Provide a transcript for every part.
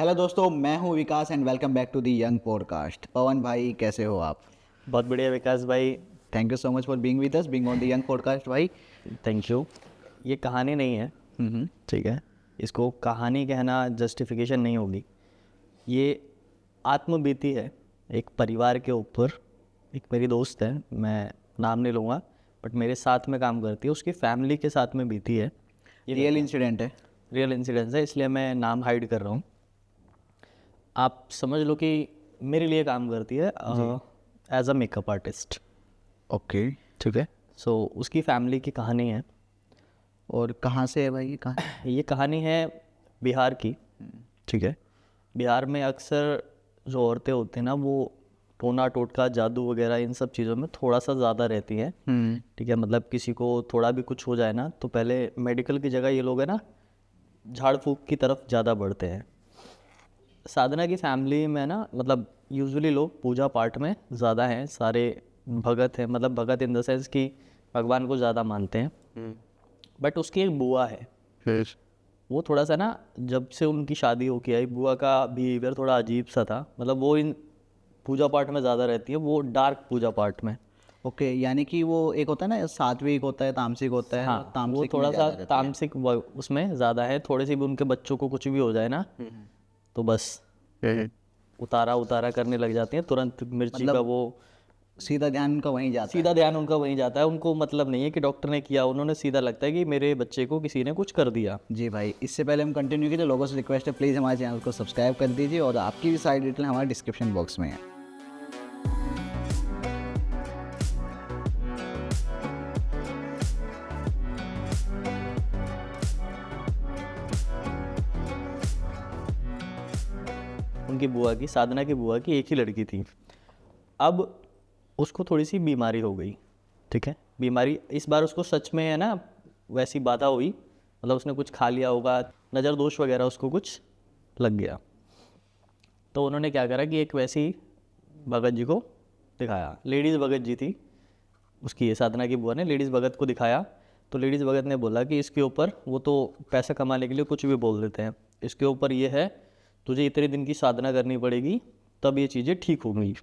Hello दोस्तों, मैं हूं Vikas and welcome back to the young podcast. Pawan भाई, कैसे हो आप? बहुत बढ़िया विकास भाई। Thank you so much for being with us, being on the young podcast भाई। Thank you. ये कहानी नहीं है, ठीक है। इसको कहानी कहना जस्टिफिकेशन नहीं होगी। ये आत्मबीती है एक परिवार के ऊपर। एक मेरी दोस्त है, मैं नाम नहीं लूँगा, बट मेरे साथ में काम करती है, उसकी फैमिली के साथ में बीती है। ये रियल इंसिडेंट है। रियल इंसिडेंस है, इसलिए मैं नाम हाइड कर रहा हूँ। आप समझ लो कि मेरे लिए काम करती है as a makeup artist, okay. ठीक है। सो उसकी फैमिली की कहानी है। और कहाँ से है भाई ये कहानी? ये कहानी है बिहार की, ठीक है। बिहार में अक्सर जो औरतें होती हैं ना, वो टोना टोटका जादू वगैरह इन सब चीज़ों में थोड़ा सा ज़्यादा रहती हैं, ठीक है। मतलब किसी को थोड़ा भी कुछ हो जाए ना, तो पहले मेडिकल की जगह ये लोग है ना झाड़ फूक की तरफ ज़्यादा बढ़ते हैं। साधना की फैमिली में ना, मतलब यूजुअली लोग पूजा पाठ में ज़्यादा हैं, सारे भगत हैं, मतलब भगत इन द सेंस कि भगवान को ज़्यादा मानते हैं। बट उसकी एक बुआ है, फिर वो थोड़ा सा ना, जब से उनकी शादी होके आई, बुआ का बिहेवियर थोड़ा अजीब सा था। मतलब वो इन पूजा पाठ में ज़्यादा रहती है, वो डार्क पूजा पाठ में। ओके, यानी कि वो एक होता है ना, सात्विक होता है, तामसिक होता है। हाँ, और वो तामसिक में थोड़ा सा ज़्यादा रहती है। तामसिक उसमें ज़्यादा है। थोड़े से भी उनके बच्चों को कुछ भी हो जाए ना, तो बस उतारा उतारा करने लग जाती हैं तुरंत। मिर्ची मतलब का वो सीधा ध्यान उनका वहीं जाता है। सीधा ध्यान उनका वहीं जाता है। उनको मतलब नहीं है कि डॉक्टर ने किया, उन्होंने सीधा लगता है कि मेरे बच्चे को किसी ने कुछ कर दिया। जी भाई, इससे पहले हम कंटिन्यू कीजिए, लोगों से रिक्वेस्ट है, प्लीज़ हमारे चैनल को सब्सक्राइब कर दीजिए और आपकी भी सारी डिटेल हमारे डिस्क्रिप्शन बॉक्स में है। उनकी बुआ की, साधना की बुआ की एक ही लड़की थी। अब उसको थोड़ी सी बीमारी हो गई, ठीक है। बीमारी इस बार उसको सच में है ना वैसी बाधा हुई, मतलब उसने कुछ खा लिया होगा, नज़र दोष वगैरह उसको कुछ लग गया। तो उन्होंने क्या करा कि एक वैसी भगत जी को दिखाया। लेडीज़ भगत जी थी उसकी, ये साधना की बुआ ने लेडीज़ भगत को दिखाया। तो लेडीज़ भगत ने बोला कि इसके ऊपर, वो तो पैसा कमाने के लिए कुछ भी बोल देते हैं, इसके ऊपर ये है, तुझे इतने दिन की साधना करनी पड़ेगी, तब ये चीज़ें ठीक होंगी,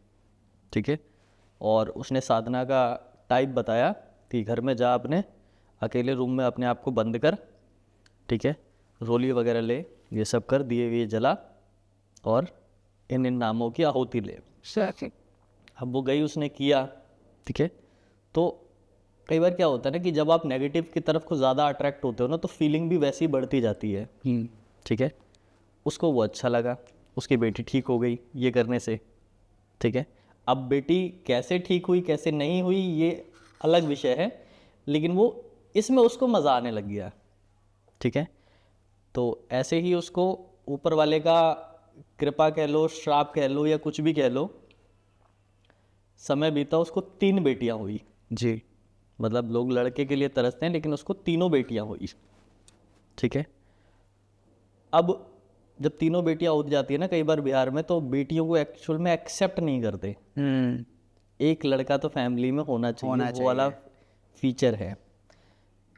ठीक है। और उसने साधना का टाइप बताया कि घर में जा, अपने अकेले रूम में अपने आप को बंद कर, ठीक है। रोली वगैरह ले, ये सब कर, दिए हुए जला, और इन इन नामों की आहुति ले। अब वो गई, उसने किया, ठीक है। तो कई बार क्या होता है ना कि जब आप नेगेटिव की तरफ को ज़्यादा अट्रैक्ट होते हो ना, तो फीलिंग भी वैसी बढ़ती जाती है, ठीक है। उसको वो अच्छा लगा, उसकी बेटी ठीक हो गई ये करने से, ठीक है। अब बेटी कैसे ठीक हुई कैसे नहीं हुई ये अलग विषय है, लेकिन वो इसमें उसको मज़ा आने लग गया, ठीक है। तो ऐसे ही उसको ऊपर वाले का कृपा कह लो, श्राप कह लो, या कुछ भी कह लो, समय बीता, उसको 3 बेटियां हुई। जी। मतलब लोग लड़के के लिए तरसते हैं, लेकिन उसको 3 बेटियां हुई, ठीक है। अब जब 3 बेटियां हो जाती है ना कई बार बिहार में, तो बेटियों को एक्चुअल में एक्सेप्ट नहीं करते। एक लड़का तो फैमिली में होना चाहिए, वो वाला फीचर है।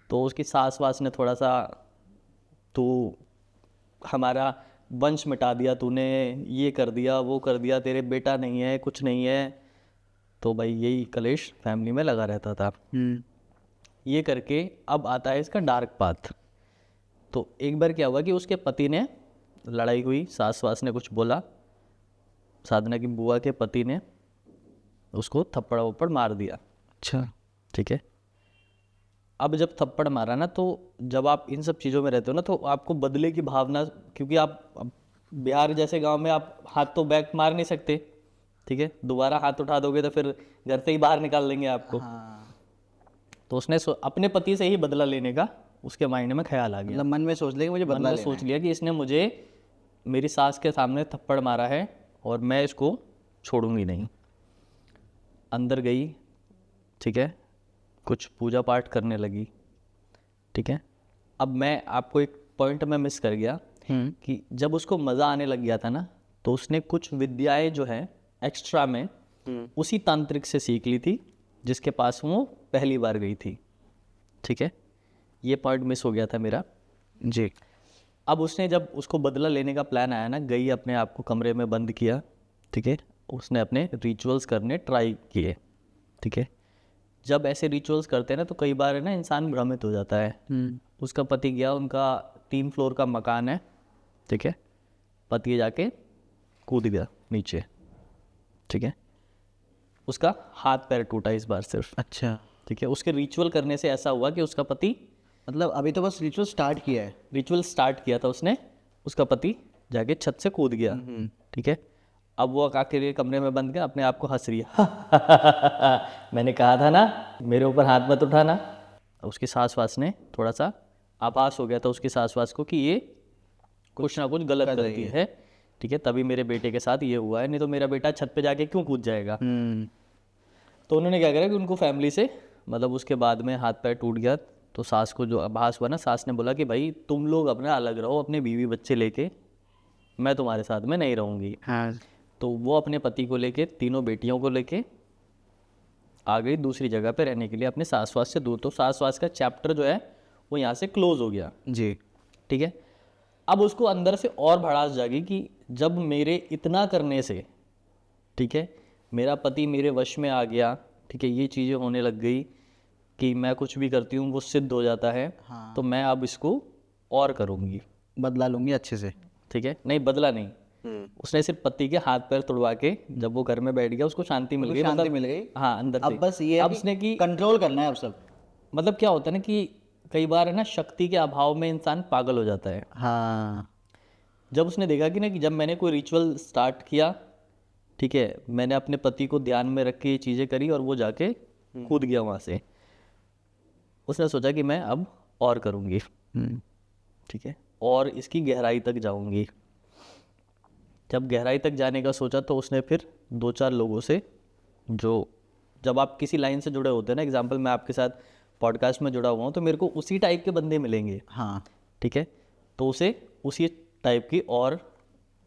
तो उसकी सास वास ने थोड़ा सा, तू हमारा वंश मिटा दिया, तूने ये कर दिया वो कर दिया, तेरे बेटा नहीं है कुछ नहीं है। तो भाई यही कलेश फैमिली में लगा रहता था। ये करके अब आता है इसका डार्क पाथ। तो एक बार क्या हुआ कि उसके पति ने, लड़ाई हुई, सास वास ने कुछ बोला, साधना की बुआ के पति ने उसको थप्पड़ वप्पड़ मार दिया, अच्छा। ठीक है। अब जब थप्पड़ मारा ना, तो जब आप इन सब चीज़ों में रहते हो ना, तो आपको बदले की भावना, क्योंकि आप अब बिहार जैसे गांव में आप हाथ तो बैक मार नहीं सकते, ठीक है। दोबारा हाथ उठा दोगे तो फिर घर से ही बाहर निकाल देंगे आपको। हाँ, तो उसने अपने पति से ही बदला लेने का उसके माइंड में ख्याल आ गया। मतलब मन में सोच ले कि मुझे मन बदला में लेना सोच है। लिया कि इसने मुझे मेरी सास के सामने थप्पड़ मारा है और मैं इसको छोड़ूंगी नहीं। अंदर गई, ठीक है, कुछ पूजा पाठ करने लगी, ठीक है। अब मैं आपको एक पॉइंट में मिस कर गया कि जब उसको मज़ा आने लग गया था ना, तो उसने कुछ विद्याएं जो है एक्स्ट्रा में उसी तांत्रिक से सीख ली थी जिसके पास वो पहली बार गई थी, ठीक है। ये पॉइंट मिस हो गया था मेरा। जी। अब उसने जब उसको बदला लेने का प्लान आया ना, गई अपने आप को कमरे में बंद किया, ठीक है, उसने अपने रिचुअल्स करने ट्राई किए, ठीक है। जब ऐसे रिचुअल्स करते हैं ना तो कई बार है ना इंसान भ्रमित हो जाता है। उसका पति गया, उनका 3 फ्लोर का मकान है, ठीक है, पति जाके कूद गया नीचे, ठीक है, उसका हाथ पैर टूटा इस बार सिर्फ, अच्छा, ठीक है। उसके रिचुअल करने से ऐसा हुआ कि उसका पति, मतलब अभी तो बस रिचुअल स्टार्ट किया है। रिचुअल स्टार्ट किया था उसने, उसका पति जाके छत से कूद गया, ठीक है। अब वो अकेले कमरे में बंद गया, अपने आप को हंस रही है मैंने कहा था ना मेरे ऊपर हाथ मत उठाना। उसकी सास वास ने थोड़ा सा आभास हो गया था उसकी सास वास को कि ये कुछ ना कुछ गलत करती है, ठीक है, तभी मेरे बेटे के साथ ये हुआ है, नहीं तो मेरा बेटा छत पे जाके क्यों कूद जाएगा। तो उन्होंने क्या करा कि उनको फैमिली से, मतलब उसके बाद में हाथ पैर टूट गया तो सास को जो आभास हुआ ना, सास ने बोला कि भाई तुम लोग अपना अलग रहो, अपने बीवी बच्चे लेके, मैं तुम्हारे साथ में नहीं रहूँगी। हाँ, तो वो अपने पति को लेके, तीनों बेटियों को लेके आ गई दूसरी जगह पे रहने के लिए, अपने सास वास से दूर। तो सास वास का चैप्टर जो है वो यहाँ से क्लोज हो गया, जी, ठीक है। अब उसको अंदर से और भड़ास जागी कि जब मेरे इतना करने से, ठीक है, मेरा पति मेरे वश में आ गया, ठीक है, ये चीज़ें होने लग गई कि मैं कुछ भी करती हूँ वो सिद्ध हो जाता है, हाँ, तो मैं अब इसको और करूँगी, बदला लूंगी अच्छे से। ठीक है। नहीं, बदला नहीं, उसने सिर्फ पति के हाथ पैर तोड़वा के जब वो घर में बैठ गया उसको शांति मिल गई, शांति मतलब मिल गई। हाँ अंदर अब से। बस ये अब उसने की, कंट्रोल करना है अब सब। मतलब क्या होता है ना कि कई बार है ना शक्ति के अभाव में इंसान पागल हो जाता है। हाँ, जब उसने देखा कि ना कि जब मैंने कोई रिचुअल स्टार्ट किया, ठीक है, मैंने अपने पति को ध्यान में रख के ये चीज़ें करी और वो जाके कूद गया वहाँ से, उसने सोचा कि मैं अब और करूँगी, ठीक है, और इसकी गहराई तक जाऊँगी। जब गहराई तक जाने का सोचा तो उसने फिर 2-4 लोगों से, जो जब आप किसी लाइन से जुड़े होते हैं ना, एग्जाम्पल मैं आपके साथ पॉडकास्ट में जुड़ा हुआ हूँ तो मेरे को उसी टाइप के बंदे मिलेंगे, हाँ, ठीक है, तो उसे उसी टाइप की और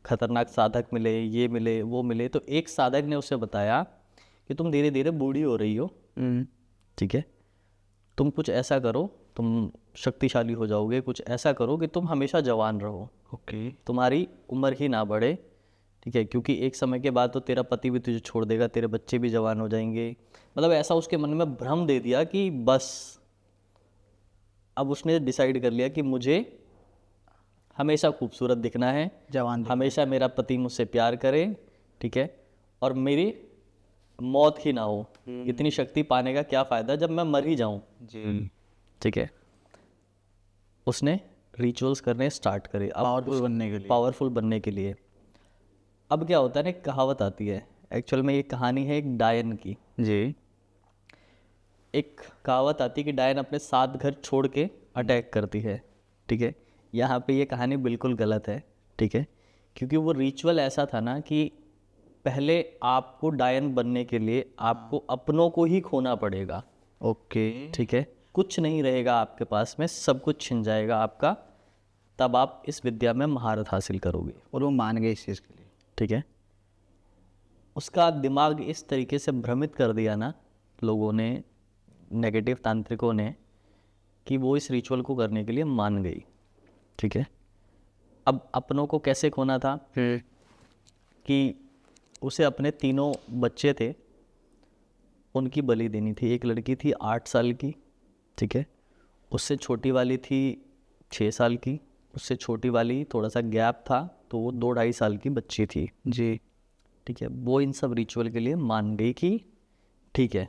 खतरनाक साधक मिले, ये मिले वो मिले। तो एक साधक ने उसे बताया कि तुम धीरे धीरे बूढ़ी हो रही हो, ठीक है, तुम कुछ ऐसा करो, तुम शक्तिशाली हो जाओगे, कुछ ऐसा करो कि तुम हमेशा जवान रहो, ओके, तुम्हारी उम्र ही ना बढ़े, ठीक है, क्योंकि एक समय के बाद तो तेरा पति भी तुझे छोड़ देगा, तेरे बच्चे भी जवान हो जाएंगे। मतलब ऐसा उसके मन में भ्रम दे दिया कि बस अब उसने डिसाइड कर लिया कि मुझे हमेशा खूबसूरत दिखना है, जवान हमेशा मेरा पति मुझसे प्यार करे, ठीक है, और मेरी मौत ही ना हो। इतनी शक्ति पाने का क्या फ़ायदा जब मैं मर ही जाऊं, जी, ठीक है। उसने रिचुअल्स करने स्टार्ट करे अब पावरफुल बनने के लिए। पावरफुल बनने के लिए। अब क्या होता है ना, एक कहावत आती है, एक्चुअल में ये कहानी है एक डायन की। जी, एक कहावत आती है कि डायन अपने 7 घर छोड़ के अटैक करती है, ठीक है। यहाँ पे ये कहानी बिल्कुल गलत है, ठीक है, क्योंकि वो रिचुअल ऐसा था ना कि पहले आपको डायन बनने के लिए आपको अपनों को ही खोना पड़ेगा, ओके, ठीक है, कुछ नहीं रहेगा आपके पास में, सब कुछ छिन जाएगा आपका, तब आप इस विद्या में महारत हासिल करोगे, और वो मान गए इस चीज़ के लिए। ठीक है। उसका दिमाग इस तरीके से भ्रमित कर दिया ना लोगों ने, नेगेटिव तांत्रिकों ने, कि वो इस रिचुअल को करने के लिए मान गई, ठीक है। अब अपनों को कैसे खोना था कि उसे अपने 3 बच्चे थे उनकी बलि देनी थी। एक लड़की थी 8 साल की, ठीक है, उससे छोटी वाली थी 6 साल की, उससे छोटी वाली थोड़ा सा गैप था तो वो 2-2.5 साल की बच्ची थी जी, ठीक है। वो इन सब रिचुअल के लिए मान गई कि ठीक है,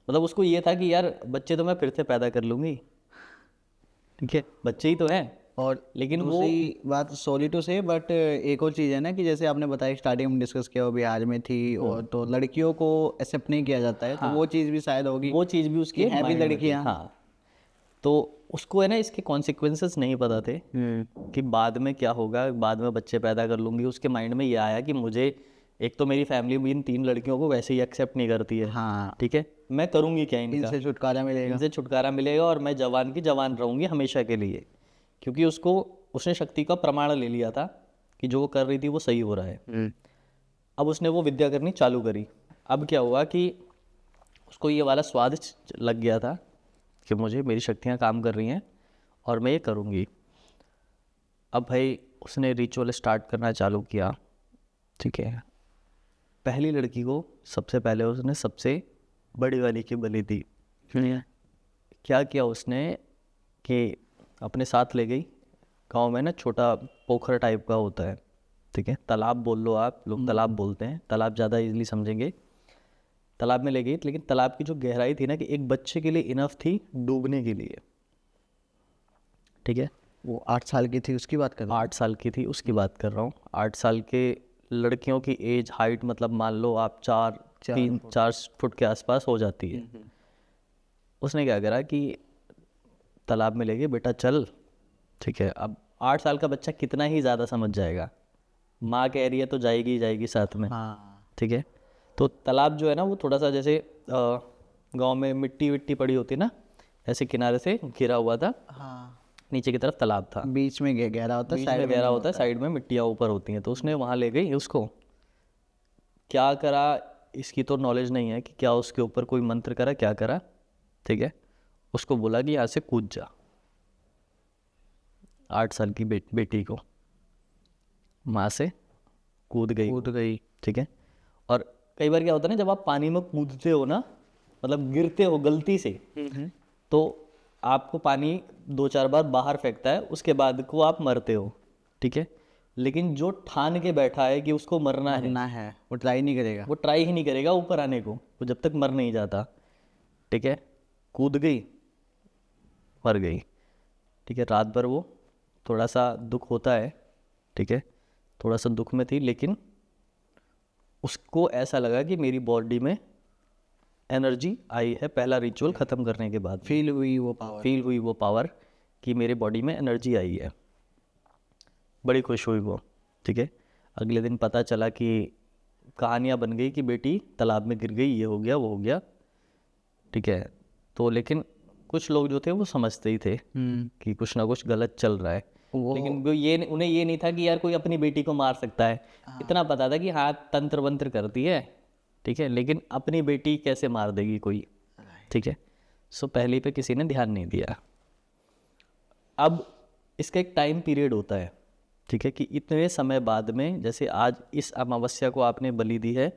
मतलब उसको ये था कि यार बच्चे तो मैं फिर से पैदा कर लूँगी, ठीक है, बच्चे ही तो हैं। और लेकिन वो दूसरी बात, सॉरी टू से, बट एक और चीज़ है ना कि जैसे आपने बताया स्टार्टिंग में डिस्कस किया वो बिहार में थी, और तो लड़कियों को एक्सेप्ट नहीं किया जाता है, तो वो चीज़ भी शायद होगी, वो चीज़ भी उसकी है भी mind में थी। लड़कियाँ। हाँ, तो उसको है ना इसके कॉन्सिक्वेंसेस नहीं पता थे कि बाद में क्या होगा, बाद में बच्चे पैदा कर लूँगी। उसके माइंड में ये आया कि मुझे, एक तो मेरी फैमिली भी इन 3 लड़कियों को वैसे ही एक्सेप्ट नहीं करती है, हाँ, ठीक है, मैं करूँगी क्या इनका, इनसे छुटकारा मिलेगा। इनसे छुटकारा मिलेगा और मैं जवान की जवान रहूँगी हमेशा के लिए, क्योंकि उसने शक्ति का प्रमाण ले लिया था कि जो वो कर रही थी वो सही हो रहा है। अब उसने वो विद्या करनी चालू करी। अब क्या हुआ कि उसको ये वाला स्वाद लग गया था कि मुझे, मेरी शक्तियाँ काम कर रही हैं और मैं ये करूँगी। अब भाई उसने रिचुअल स्टार्ट करना चालू किया, ठीक है। पहली लड़की को सबसे पहले उसने सबसे बड़ी वाली की बलि दी। क्या किया उसने कि अपने साथ ले गई। गांव में ना छोटा पोखर टाइप का होता है, ठीक है, तालाब बोल लो आप, लोग तालाब बोलते हैं, तालाब ज़्यादा इजीली समझेंगे। तालाब में ले गई, लेकिन तालाब की जो गहराई थी ना कि एक बच्चे के लिए इनफ थी डूबने के लिए, ठीक है। वो 8 साल की थी उसकी बात कर रहे 8 साल की थी उसकी बात कर रहा हूँ। 8 साल के लड़कियों की एज हाइट मतलब मान लो आप 4 फुट के आसपास हो जाती है। उसने क्या करा कि तालाब में ले गए, बेटा चल, ठीक है। अब 8 साल का बच्चा कितना ही ज़्यादा समझ जाएगा, माँ कह रही है तो जाएगी ही जाएगी साथ में, हाँ। ठीक है। तो तालाब जो है ना वो थोड़ा सा जैसे गांव में मिट्टी विट्टी पड़ी होती है ना, ऐसे किनारे से घिरा हुआ था, हाँ, नीचे की तरफ तालाब था, बीच में गहरा होता है, बीच में गहरा होता है, साइड में मिट्टियाँ ऊपर होती हैं। तो उसने वहाँ ले गई उसको, क्या करा इसकी तो नॉलेज नहीं है कि क्या उसके ऊपर कोई मंत्र करा क्या करा, ठीक है। उसको बोला कि यहाँ से कूद जा। 8 साल की बेटी को माँ से कूद गई, ठीक है। और कई बार क्या होता है ना, जब आप पानी में कूदते हो ना, मतलब गिरते हो गलती से, तो आपको पानी 2-4 बार बाहर फेंकता है, उसके बाद को आप मरते हो, ठीक है। लेकिन जो ठान के बैठा है कि उसको मरना है, वो ट्राई नहीं करेगा। वो ट्राई ही नहीं करेगा ऊपर आने को, वो जब तक मर नहीं जाता, ठीक है। कूद गई, मर गई, ठीक है। रात भर वो थोड़ा सा दुख होता है, ठीक है, थोड़ा सा दुख में थी, लेकिन उसको ऐसा लगा कि मेरी बॉडी में एनर्जी आई है। पहला रिचुअल ख़त्म करने के बाद फील हुई वो पावर कि मेरे बॉडी में एनर्जी आई है। बड़ी खुश हुई वो, ठीक है। अगले दिन पता चला कि कहानियाँ बन गई कि बेटी तालाब में गिर गई, ये हो गया वो हो गया, ठीक है। तो लेकिन कुछ लोग जो थे वो समझते ही थे कि कुछ ना कुछ गलत चल रहा है, लेकिन वो उन्हें ये नहीं था कि यार कोई अपनी बेटी को मार सकता है। इतना पता था कि हाँ तंत्र वंत्र करती है, ठीक है, लेकिन अपनी बेटी कैसे मार देगी कोई, ठीक है। सो पहले पे किसी ने ध्यान नहीं दिया। अब इसका एक टाइम पीरियड होता है, ठीक है, कि इतने समय बाद में, जैसे आज इस अमावस्या को आपने बलि दी है,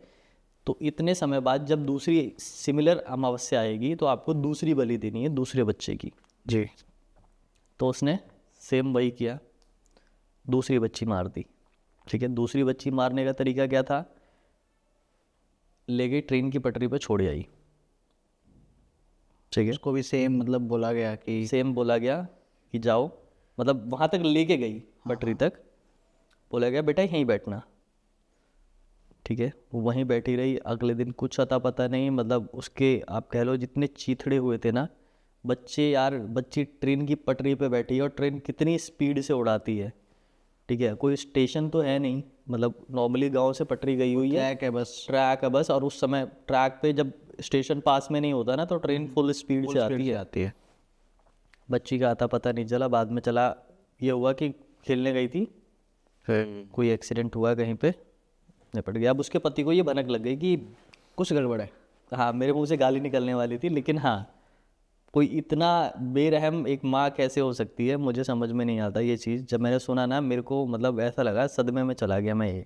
तो इतने समय बाद जब दूसरी सिमिलर अमावस्या आएगी तो आपको दूसरी बलि देनी है दूसरे बच्चे की जी। तो उसने सेम वही किया, दूसरी बच्ची मार दी, ठीक है। दूसरी बच्ची मारने का तरीका क्या था, ले गई ट्रेन की पटरी पर छोड़ आई, ठीक है। उसको भी सेम मतलब बोला गया कि सेम बोला गया कि जाओ, मतलब वहाँ तक लेके गई पटरी तक, बोला गया बेटा यहीं बैठना, ठीक है। वो वहीं बैठी रही। अगले दिन कुछ अता पता नहीं, मतलब उसके आप कह लो जितने चीथड़े हुए थे ना बच्चे, यार बच्ची ट्रेन की पटरी पे बैठी है और ट्रेन कितनी स्पीड से उड़ाती है, ठीक है। कोई स्टेशन तो है नहीं, मतलब नॉर्मली गांव से पटरी गई हुई है, ट्रैक है बस। और उस समय ट्रैक पे जब स्टेशन पास में नहीं होता ना तो ट्रेन फुल स्पीड से आती है। बच्ची का आता पता नहीं चला। बाद में चला ये हुआ कि खेलने गई थी, कोई एक्सीडेंट हुआ कहीं पे, निपट गया। अब उसके पति को ये भनक लग गई कि कुछ गड़बड़ है। हाँ, मेरे मुंह से गाली निकलने वाली थी, लेकिन हाँ कोई इतना बेरहम एक माँ कैसे हो सकती है, मुझे समझ में नहीं आता ये चीज़। जब मैंने सुना ना मेरे को मतलब ऐसा लगा, सदमे में चला गया मैं ये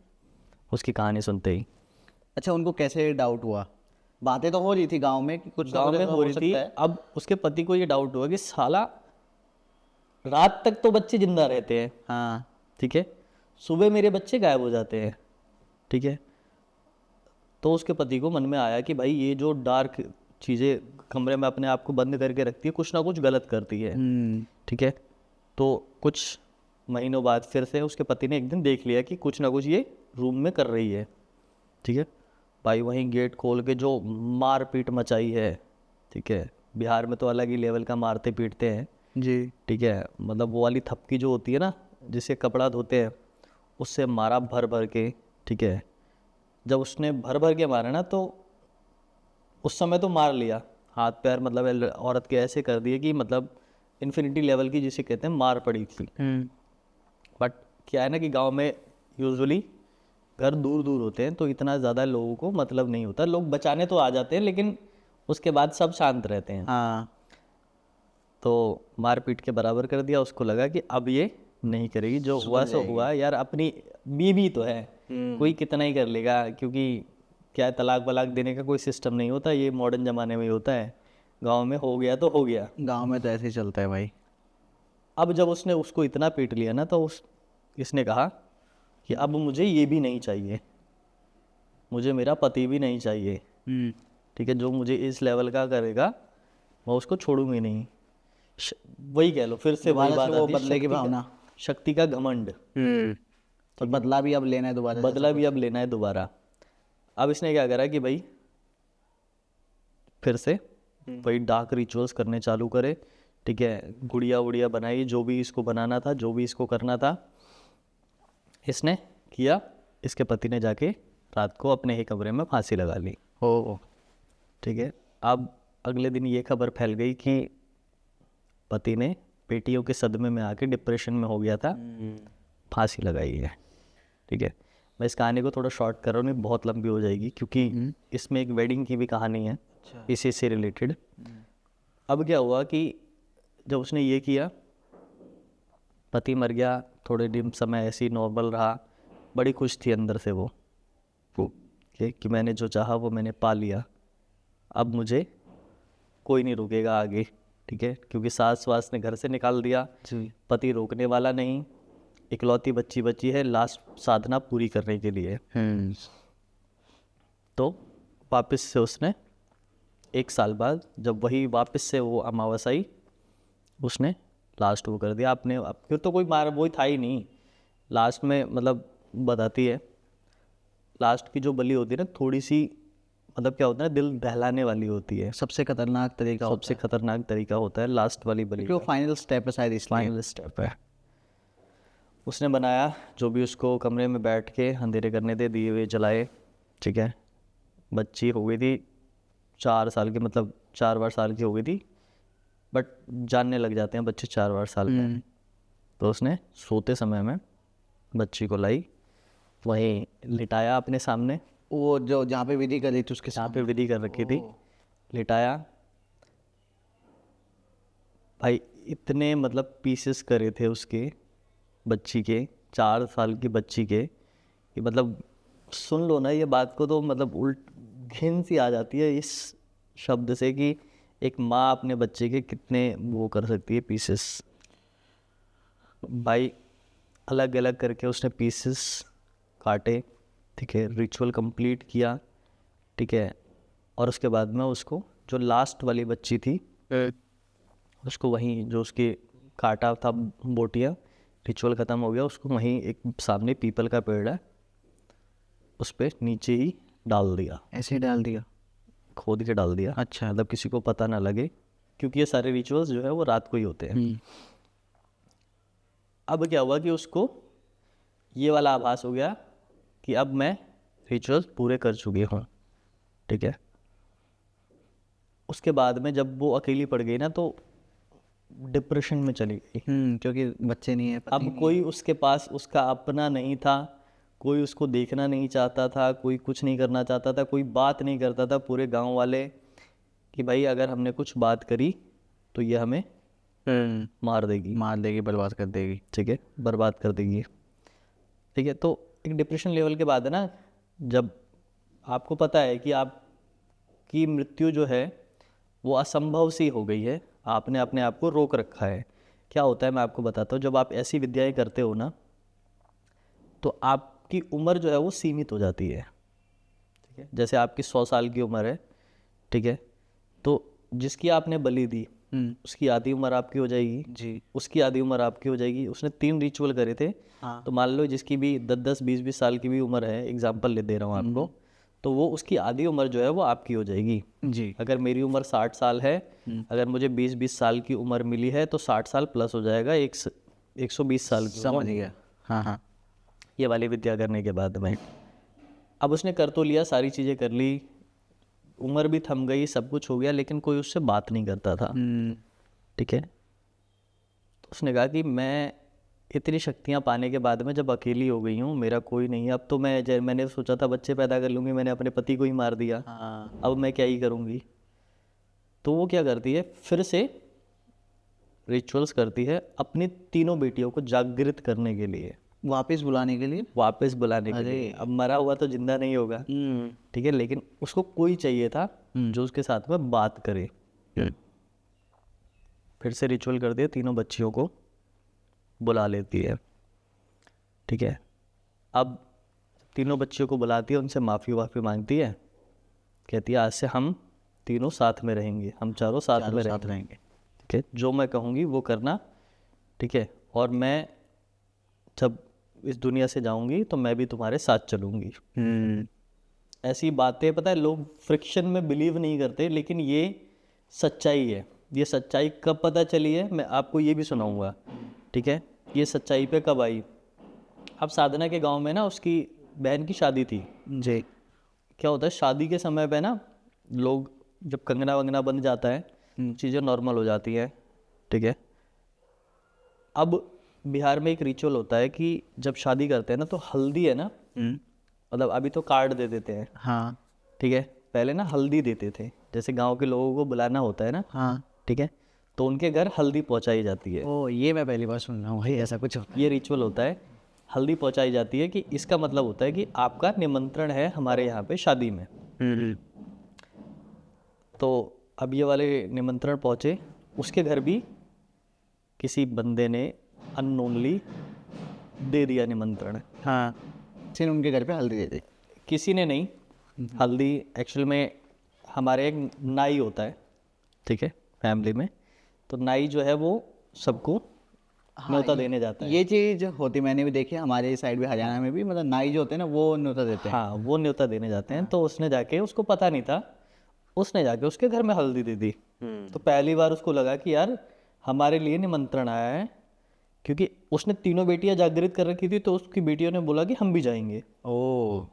उसकी कहानी सुनते ही। अच्छा, उनको कैसे डाउट हुआ? बातें तो हो रही थी गांव में कि कुछ गांव में हो रही थी। अब उसके पति को ये डाउट हुआ कि साला रात तक तो बच्चे जिंदा रहते हैं, हाँ, ठीक है, सुबह मेरे बच्चे गायब हो जाते हैं, ठीक है। तो उसके पति को मन में आया कि भाई ये जो डार्क चीज़ें कमरे में अपने आप को बंद करके रखती है, कुछ ना कुछ गलत करती है, ठीक है। तो कुछ महीनों बाद फिर से उसके पति ने एक दिन देख लिया कि कुछ ना कुछ ये रूम में कर रही है, ठीक है। भाई वहीं गेट खोल के जो मार पीट मचाई है, ठीक है। बिहार में तो अलग ही लेवल का मारते पीटते हैं जी, ठीक है। मतलब वो वाली थपकी जो होती है ना जिससे कपड़ा धोते हैं, उससे मारा भर भर के, ठीक है। जब उसने भर भर के मारा ना तो उस समय तो मार लिया, हाथ पैर मतलब औरत के ऐसे कर दिए कि मतलब इन्फिनिटी लेवल की जिसे कहते हैं मार पड़ी थी। बट क्या है ना कि गांव में यूजुअली घर दूर दूर होते हैं तो इतना ज़्यादा लोगों को मतलब नहीं होता, लोग बचाने तो आ जाते हैं लेकिन उसके बाद सब शांत रहते हैं। हाँ, तो मार पीट के बराबर कर दिया। उसको लगा कि अब ये नहीं करेगी, जो हुआ सो हुआ यार, अपनी बीवी तो है, कोई कितना ही कर लेगा, क्योंकि क्या है, तलाक वलाक देने का कोई सिस्टम नहीं होता, ये मॉडर्न ज़माने में होता है, गांव में हो गया तो हो गया। गांव में तो ऐसे ही चलता है भाई। अब जब उसने उसको इतना पीट लिया ना, तो इसने कहा कि अब मुझे ये भी नहीं चाहिए, मुझे मेरा पति भी नहीं चाहिए, ठीक है, जो मुझे इस लेवल का करेगा मैं उसको छोड़ूंगी नहीं। वही कह लो, फिर से वही बात वो आती है, बदले की भावना, शक्ति का घमंड, और बदला भी अब लेना है दोबारा, बदला भी अब लेना है दोबारा। अब इसने क्या करा कि भाई फिर से वही डार्क रिचुअल्स करने चालू करे, ठीक है, गुड़िया उड़िया बनाई, जो भी इसको बनाना था, जो भी इसको करना था इसने किया। इसके पति ने जाके रात को अपने ही कमरे में फांसी लगा ली। हो ठीक है, अब अगले दिन ये खबर फैल गई कि पति ने बेटियों के सदमे में आके डिप्रेशन में हो गया था, फांसी लगाई है। ठीक है, मैं इस कहानी को थोड़ा शॉर्ट कर रहा हूँ, नहीं बहुत लंबी हो जाएगी, क्योंकि इसमें एक वेडिंग की भी कहानी है इसी से रिलेटेड। अब क्या हुआ कि जब उसने ये किया, पति मर गया, थोड़े दिन समय ऐसे ही नॉर्मल रहा, बड़ी खुश थी अंदर से वो कि मैंने जो चाहा वो मैंने पा लिया, अब मुझे कोई नहीं रोकेगा आगे। ठीक है, क्योंकि सास वास ने घर से निकाल दिया, पति रोकने वाला नहीं, इकलौती बच्ची बच्ची है, लास्ट साधना पूरी करने के लिए। तो वापस से उसने 1 साल बाद, जब वही वापस से वो अमावस आई, उसने लास्ट वो कर दिया। आपने फिर तो कोई मार वो था ही नहीं, लास्ट में मतलब बताती है, लास्ट की जो बलि होती है ना, थोड़ी सी मतलब क्या होता है ना, दिल दहलाने वाली होती है, सबसे खतरनाक तरीका, सबसे खतरनाक तरीका होता है लास्ट वाली बलि, क्योंकि वो फाइनल स्टेप है शायद, इसलिए फाइनल स्टेप है। उसने बनाया, जो भी उसको कमरे में बैठ के अंधेरे करने दे, दिए हुए जलाए। ठीक है, बच्ची हो गई थी 4 साल की, मतलब 4 बार साल की हो गई थी, बट जानने लग जाते हैं बच्चे 4 बार साल में। तो उसने सोते समय में बच्ची को लाई, वहीं लिटाया अपने सामने, वो जो जहाँ पे विधि कर रही थी उसके जहाँ पे विधि कर रखी थी, लिटाया। भाई इतने मतलब पीसेस करे थे उसके बच्ची के, 4 साल की बच्ची के, कि मतलब सुन लो ना ये बात को तो मतलब उल्ट घिन सी आ जाती है इस शब्द से, कि एक माँ अपने बच्चे के कितने वो कर सकती है पीसेस। भाई अलग अलग करके उसने पीसेस काटे, ठीक है, रिचुअल कंप्लीट किया। ठीक है, और उसके बाद में उसको जो लास्ट वाली बच्ची थी उसको वहीं, जो उसके काटा था बोटियाँ, रिचुअल ख़त्म हो गया, उसको वहीं एक सामने पीपल का पेड़ है, उस पर नीचे ही डाल दिया। ऐसे ही डाल दिया, खोद के डाल दिया। अच्छा, मतलब किसी को पता ना लगे, क्योंकि ये सारे रिचुअल्स जो है वो रात को ही होते हैं। अब क्या हुआ कि उसको ये वाला आभास हो गया कि अब मैं रिचुअल्स पूरे कर चुकी हूँ। ठीक है, उसके बाद में जब वो अकेली पड़ गई ना, तो डिप्रेशन में चली गई, क्योंकि बच्चे नहीं है, अब कोई उसके पास उसका अपना नहीं था, कोई उसको देखना नहीं चाहता था, कोई कुछ नहीं करना चाहता था, कोई बात नहीं करता था। पूरे गांव वाले कि भाई अगर हमने कुछ बात करी तो ये हमें मार देगी, बर्बाद कर देगी। ठीक है, बर्बाद कर देगी। ठीक है, तो एक डिप्रेशन लेवल के बाद है ना, जब आपको पता है कि आपकी मृत्यु जो है वो असंभव सी हो गई है, आपने अपने आप को रोक रखा है, क्या होता है मैं आपको बताता हूँ। जब आप ऐसी विद्याएं करते हो ना, तो आपकी उम्र जो है वो सीमित हो जाती है। ठीक है, जैसे आपकी 100 साल की उम्र है, ठीक है, तो जिसकी आपने बलि दी उसकी आधी उम्र आपकी हो जाएगी जी, उसकी आधी उम्र आपकी हो जाएगी। उसने 3 रिचुअल करे थे। हाँ। तो मान लो जिसकी भी 10-10, 20-20 साल की भी उम्र है, एग्जाम्पल ले दे रहा हूँ आपको, तो वो उसकी आधी उम्र जो है वो आपकी हो जाएगी। जी, अगर मेरी उम्र 60 साल है, अगर मुझे 20-20 साल की उम्र मिली है, तो 60 साल प्लस हो जाएगा, 120 साल की समझ गया। हाँ हाँ, ये वाली विद्या करने के बाद में। अब उसने कर तो लिया, सारी चीज़ें कर ली, उम्र भी थम गई, सब कुछ हो गया, लेकिन कोई उससे बात नहीं करता था। ठीक है, तो उसने कहा कि मैं इतनी शक्तियाँ पाने के बाद में जब अकेली हो गई हूँ, मेरा कोई नहीं है, अब तो मैंने सोचा था बच्चे पैदा कर लूँगी, मैंने अपने पति को ही मार दिया, अब मैं क्या ही करूँगी। तो वो क्या करती है, फिर से रिचुअल्स करती है अपनी तीनों बेटियों को जागृत करने के लिए, वापस बुलाने के लिए। वापस बुलाने के लिए। अब मरा हुआ तो जिंदा नहीं होगा, ठीक है, लेकिन उसको कोई चाहिए था जो उसके साथ में बात करे। फिर से रिचुअल कर दिया, तीनों बच्चियों को बुला लेती है, ठीक है। अब तीनों बच्चियों को बुलाती है, उनसे माफ़ी मांगती है, कहती है आज से हम तीनों साथ में रहेंगे, हम चारों साथ में रहेंगे, ठीक है, जो मैं कहूँगी वो करना, ठीक है, और मैं जब इस दुनिया से जाऊंगी तो मैं भी तुम्हारे साथ चलूंगी। ऐसी बातें, पता है, लोग फ्रिक्शन में बिलीव नहीं करते, लेकिन ये सच्चाई है। ये सच्चाई कब पता चली है मैं आपको ये भी सुनाऊंगा, ठीक है। ये सच्चाई पे कब आई, अब साधना के गांव में ना उसकी बहन की शादी थी जी। क्या होता है शादी के समय पे ना, लोग जब कंगना वंगना बन जाता है, चीज़ें नॉर्मल हो जाती हैं, ठीक है। अब बिहार में एक रिचुअल होता है कि जब शादी करते हैं ना तो हल्दी है ना, मतलब अभी तो कार्ड दे देते हैं, हाँ ठीक है, पहले ना हल्दी देते थे, जैसे गांव के लोगों को बुलाना होता है ना, हाँ। ठीक है, तो उनके घर हल्दी पहुंचाई जाती है। ओ, ये मैं पहली बार सुन रहा हूँ भाई, ऐसा कुछ होता ये रिचुअल होता है, हल्दी पहुंचाई जाती है कि इसका मतलब होता है कि आपका निमंत्रण है हमारे यहाँ पे शादी में। है। तो अब ये वाले निमंत्रण पहुँचे, उसके घर भी किसी बंदे ने अननोनली दे दिया निमंत्रण। हाँ, सिर्फ उनके घर पे हल्दी दे दी। किसी ने नहीं, हल्दी एक्चुअल में हमारे एक नाई होता है, ठीक है, फैमिली में, तो नाई जो है वो सबको न्योता देने जाता है। ये चीज़ होती मैंने भी देखी है, हमारे साइड भी हरियाणा में भी, मतलब नाई जो होते हैं ना वो न्योता देते हैं। हाँ, वो न्योता देने जाते हैं। तो उसने जाके, उसको पता नहीं था, उसने जाके उसके घर में हल्दी दे दी। तो पहली बार उसको लगा कि यार हमारे लिए निमंत्रण आया है, क्योंकि उसने तीनों बेटियां जागृत कर रखी थी, तो उसकी बेटियों ने बोला कि हम भी जाएंगे। ओ,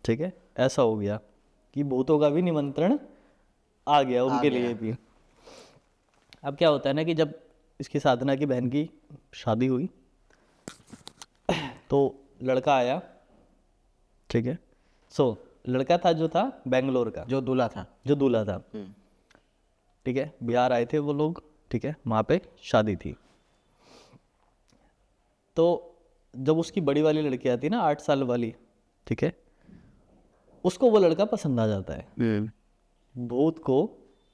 ठीक है, ऐसा हो गया कि भूतों का भी निमंत्रण आ गया उनके लिए भी। अब क्या होता है ना कि जब इसकी साधना की बहन की शादी हुई तो लड़का आया, ठीक है, लड़का था जो था बेंगलोर का, जो दूल्हा था। जो दूल्हा था, ठीक है, बिहार आए थे वो लोग, ठीक है, वहाँ पे शादी थी। तो जब उसकी बड़ी वाली लड़की आती है ना, 8 साल वाली, ठीक है, उसको वो लड़का पसंद आ जाता है। भूत को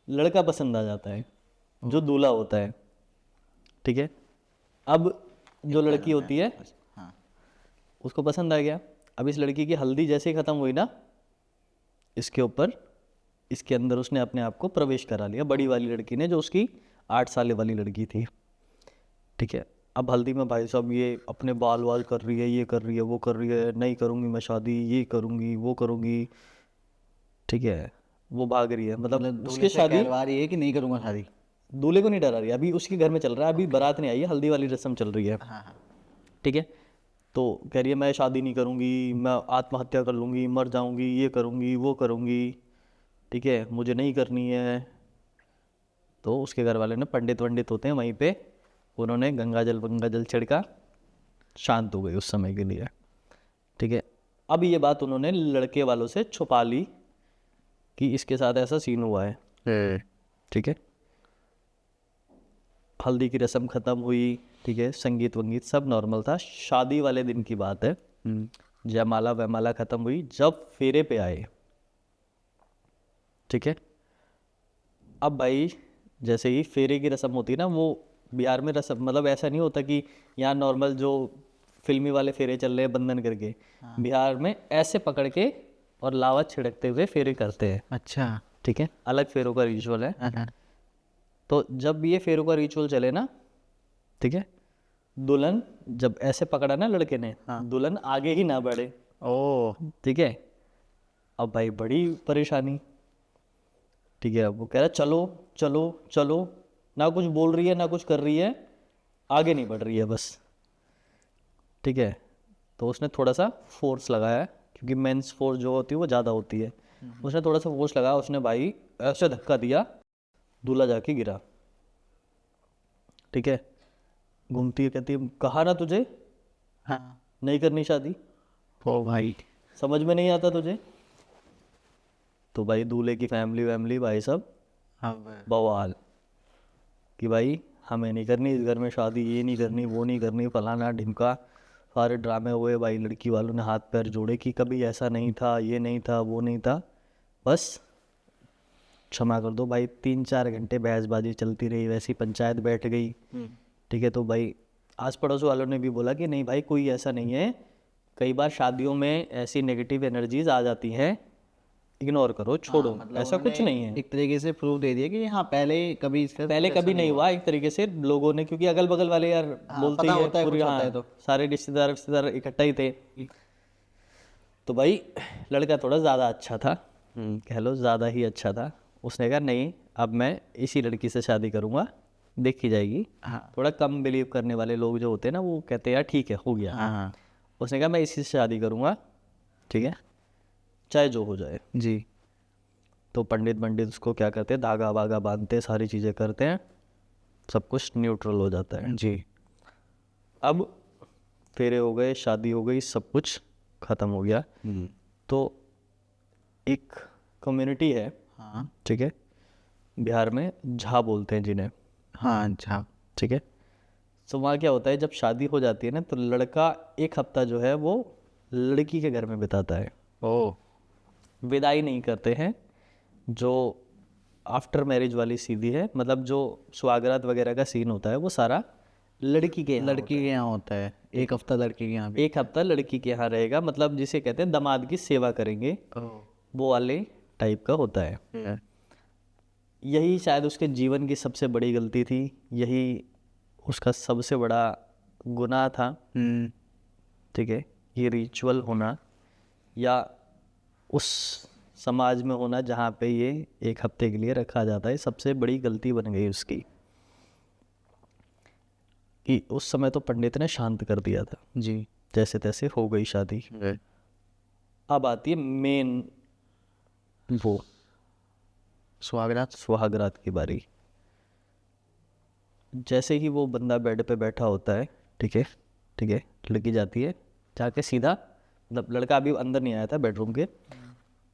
लड़का पसंद आ जाता है जो दूल्हा होता है, ठीक है। अब जो लड़की होती है हाँ। उसको पसंद आ गया। अब इस लड़की की हल्दी जैसे ही ख़त्म हुई ना, इसके ऊपर, इसके अंदर उसने अपने आप को प्रवेश करा लिया, बड़ी वाली लड़की ने, जो उसकी 8 साल वाली लड़की थी, ठीक है। अब हल्दी में भाई साहब ये अपने बाल वाल कर रही है, ये कर रही है, वो कर रही है, नहीं करूँगी मैं शादी, ये करूँगी, वो करूँगी, ठीक है, वो भाग रही है, मतलब उसकी शादी। कहलवा रही है कि नहीं करूँगा शादी। दूल्हे को नहीं डरा रही है, अभी उसके घर में चल रहा है, अभी बारात नहीं आई है, हल्दी वाली रस्म चल रही है, हाँ हाँ। ठीक है। तो कह रही है मैं शादी नहीं करूँगी, मैं आत्महत्या कर लूँगी, मर जाऊँगी, ये करूँगी, वो करूँगी, ठीक है, मुझे नहीं करनी है। तो उसके घर वाले ने, पंडित वंडित होते हैं वहीं पे, उन्होंने गंगा जल छिड़का, शांत हो गई उस समय के लिए, ठीक है। अब ये बात उन्होंने लड़के वालों से छुपा ली कि इसके साथ ऐसा सीन हुआ है, ठीक है। हल्दी की रस्म ख़त्म हुई, ठीक है, संगीत वंगीत सब नॉर्मल था। शादी वाले दिन की बात है, जयमाला वयमाला ख़त्म हुई, जब फेरे पे आए, ठीक है। अब भाई जैसे ही फेरे की रस्म होती है ना, वो बिहार में रस्म, मतलब ऐसा नहीं होता कि यहाँ नॉर्मल जो फिल्मी वाले फेरे चल रहे हैं बंधन करके, बिहार में ऐसे पकड़ के और लावा छिड़कते हुए फेरे करते हैं, अच्छा। ठीक है, अलग फेरों का रिचुअल है। हाँ। तो जब ये फेरों का रिचुअल चले ना, ठीक है, दुल्हन जब ऐसे पकड़ा ना लड़के ने, दुल्हन आगे ही ना बढ़े, ओ, ठीक है। अब भाई बड़ी परेशानी, ठीक है, वो कह रहा चलो चलो चलो, ना कुछ बोल रही है ना कुछ कर रही है, आगे नहीं बढ़ रही है बस, ठीक है। तो उसने थोड़ा सा फोर्स लगाया, क्योंकि मेंस फोर्स जो होती है वो ज़्यादा होती है, उसने थोड़ा सा फोर्स लगाया, उसने भाई ऐसे धक्का दिया, दूल्हा जाके गिरा, ठीक है। घूमती है, कहती है कहा ना तुझे हाँ। नहीं करनी शादी, ओ भाई। समझ में नहीं आता तुझे। तो भाई दूल्हे की फैमिली वैमिली भाई सब अब बवाल कि भाई हमें नहीं करनी इस घर में शादी, ये नहीं करनी, वो नहीं करनी, फलाना ढिमका, सारे ड्रामे हुए भाई। लड़की वालों ने हाथ पैर जोड़े कि कभी ऐसा नहीं था, ये नहीं था, वो नहीं था। बस क्षमा कर दो भाई, 3-4 घंटे बहसबाजी चलती रही, वैसी पंचायत बैठ गई। ठीक है, तो भाई आस पड़ोस वालों ने भी बोला कि नहीं भाई कोई ऐसा नहीं है, कई बार शादियों में ऐसी नेगेटिव एनर्जीज आ जाती हैं, इग्नोर करो, छोड़ो, ऐसा कुछ नहीं है। एक तरीके से प्रूफ दे दिया कि हाँ पहले कभी इसका पहले कभी नहीं हुआ एक तरीके से लोगों ने, क्योंकि अगल बगल वाले यार बोलते ही होता है पूरी, कुछ होता हाँ, है तो। सारे रिश्तेदार इकट्ठा ही थे। तो भाई लड़का थोड़ा ज़्यादा अच्छा था, कह लो ज़्यादा ही अच्छा था। उसने कहा नहीं अब मैं इसी लड़की से शादी करूँगा, देखी जाएगी। हाँ थोड़ा कम बिलीव करने वाले लोग जो होते हैं ना, वो कहते हैं यार ठीक है हो गया। हाँ उसने कहा मैं इसी से शादी करूँगा, ठीक है, चाहे जो हो जाए। जी। तो पंडित उसको क्या करते हैं, धागा वागा बांधते हैं, सारी चीज़ें करते हैं, सब कुछ न्यूट्रल हो जाता है। जी। अब फेरे हो गए, शादी हो गई, सब कुछ ख़त्म हो गया। तो एक कम्युनिटी है, हाँ ठीक है, बिहार में झा बोलते हैं जिन्हें, हाँ अच्छा। ठीक है। तो वहाँ क्या होता है, जब शादी हो जाती है ना, तो लड़का 1 हफ्ता जो है वो लड़की के घर में बिताता है। ओ विदाई नहीं करते हैं, जो आफ्टर मैरिज वाली सीधी है, मतलब जो स्वागरात वगैरह का सीन होता है वो सारा लड़की के यहाँ लड़की के यहाँ होता है, एक हफ्ता लड़की के यहाँ भी। 1 हफ्ता लड़की के यहाँ रहेगा, मतलब जिसे कहते हैं दामाद की सेवा करेंगे, वो वाले टाइप का होता है। यही शायद उसके जीवन की सबसे बड़ी गलती थी, यही उसका सबसे बड़ा गुनाह था, ठीक है। ये रिचुअल होना या उस समाज में होना जहाँ पे ये 1 हफ्ते के लिए रखा जाता है, सबसे बड़ी गलती बन गई उसकी। कि उस समय तो पंडित ने शांत कर दिया था जी। जैसे तैसे हो गई शादी। अब आती है मेन वो सुहागरात की बारी। जैसे ही वो बंदा बेड पे बैठा होता है, ठीक है, लड़की जाती है, जाके सीधा, मतलब लड़का अभी अंदर नहीं आया था बेडरूम के,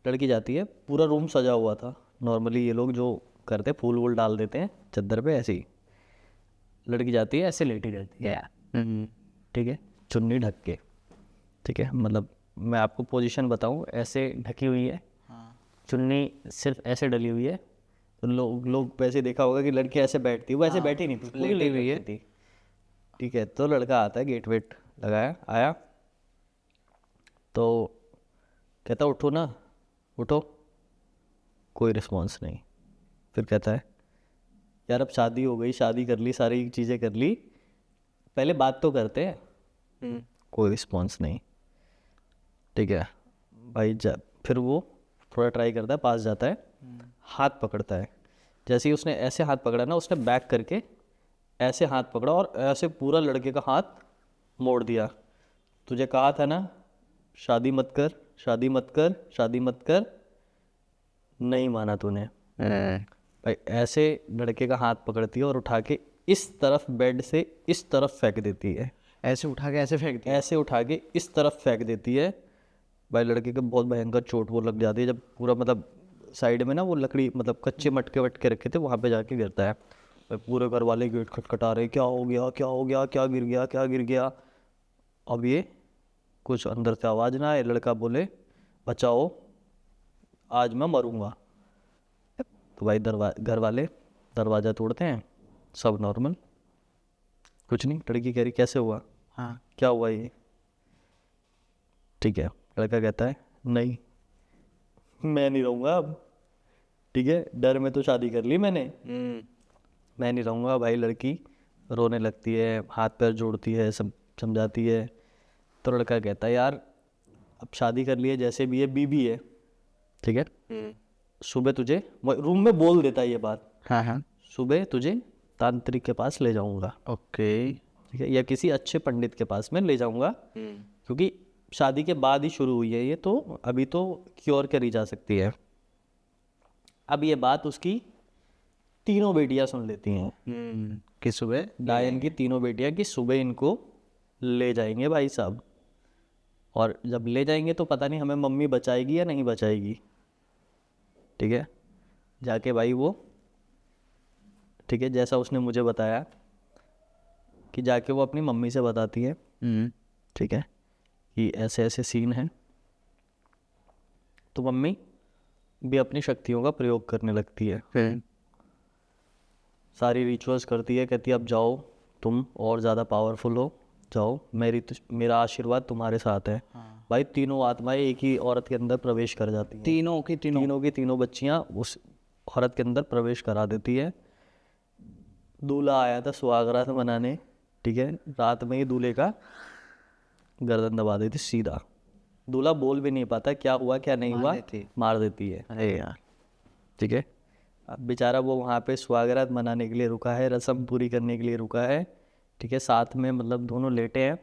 लड़की जाती है, पूरा रूम सजा हुआ था। नॉर्मली ये लोग जो करते हैं फूल वूल डाल देते हैं चादर पे, ऐसे ही लड़की जाती है, ऐसे लेटी रहती है, ठीक है, चुन्नी ढक के, ठीक है, मतलब मैं आपको पोजीशन बताऊं, ऐसे ढकी हुई है, चुन्नी सिर्फ ऐसे डली हुई है। तो लोग वैसे देखा होगा कि लड़की ऐसे बैठती है, वो ऐसे बैठी नहीं थी, पूरी लेटी हुई है, ठीक है। तो लड़का आता है, गेट वेट लगाया, आया तो कहता उठो ना, उठो, कोई रिस्पॉन्स नहीं। फिर कहता है यार अब शादी हो गई, शादी कर ली, सारी चीज़ें कर ली, पहले बात तो करते हैं। कोई रिस्पॉन्स नहीं, ठीक है भाई। फिर वो थोड़ा ट्राई करता है, पास जाता है, हाथ पकड़ता है। जैसे ही उसने ऐसे हाथ पकड़ा ना, उसने बैक करके ऐसे हाथ पकड़ा और ऐसे पूरा लड़के का हाथ मोड़ दिया। तुझे कहा था ना शादी मत कर, शादी मत कर, शादी मत कर, नहीं माना तूने। भाई ऐसे लड़के का हाथ पकड़ती है और उठा के इस तरफ बेड से इस तरफ फेंक देती है, ऐसे उठा के ऐसे फेंक दिया। ऐसे उठा के इस तरफ फेंक देती है। भाई लड़के को बहुत भयंकर चोट वो लग जाती है, जब पूरा मतलब साइड में ना वो लकड़ी, मतलब कच्चे मटके वटके रखे थे, वहाँ पे जाके गिरता है। भाई पूरे घर वाले गेट खटखटा रहे, क्या हो गया, क्या हो गया, क्या गिर गया, क्या गिर गया। अब ये कुछ अंदर से आवाज़ ना आए, लड़का बोले बचाओ आज मैं मरूंगा। तो भाई घर वाले दरवाज़ा तोड़ते हैं, सब नॉर्मल, कुछ नहीं। लड़की कह रही कैसे हुआ, हाँ क्या हुआ ये, ठीक है। लड़का कहता है नहीं मैं नहीं रहूँगा अब, ठीक है, डर में तो शादी कर ली मैंने, मैं नहीं रहूँगा। भाई लड़की रोने लगती है, हाथ पैर जोड़ती है, सब समझाती है। तो लड़का कहता है यार अब शादी कर ली है, जैसे भी है बीबी है, ठीक है, सुबह तुझे रूम में बोल देता है ये बात, हाँ हाँ सुबह तुझे तांत्रिक के पास ले जाऊंगा, ओके ठीक है, या किसी अच्छे पंडित के पास में ले जाऊंगा, क्योंकि शादी के बाद ही शुरू हुई है ये, तो अभी तो क्योर करी जा सकती है। अब ये बात उसकी तीनों बेटियां सुन लेती हैं कि सुबह डायन की तीनों बेटियां कि सुबह इनको ले जाएंगे भाई साहब, और जब ले जाएंगे तो पता नहीं हमें मम्मी बचाएगी या नहीं बचाएगी, ठीक है। जाके भाई वो, ठीक है, जैसा उसने मुझे बताया कि जाके वो अपनी मम्मी से बताती है, ठीक है, कि ऐसे ऐसे सीन है। तो मम्मी भी अपनी शक्तियों का प्रयोग करने लगती है, सारी रिचुअल्स करती है, कहती है अब जाओ तुम और ज़्यादा पावरफुल हो, जाओ, मेरा आशीर्वाद तुम्हारे साथ है। भाई तीनों आत्माएं एक ही औरत के अंदर प्रवेश कर जाती हैं, तीनों की तीनों बच्चियां उस औरत के अंदर प्रवेश करा देती है। दूल्हा आया था सुहागरात मनाने, ठीक है, रात में ही दूल्हे का गर्दन दबा देती सीधा। दूल्हा बोल भी नहीं पाता क्या हुआ क्या नहीं हुआ, मार देती है। अरे यार, ठीक है, अब बेचारा वो वहाँ पे सुहागरात मनाने के लिए रुका है, रस्म पूरी करने के लिए रुका है, ठीक है, साथ में मतलब दोनों लेटे हैं,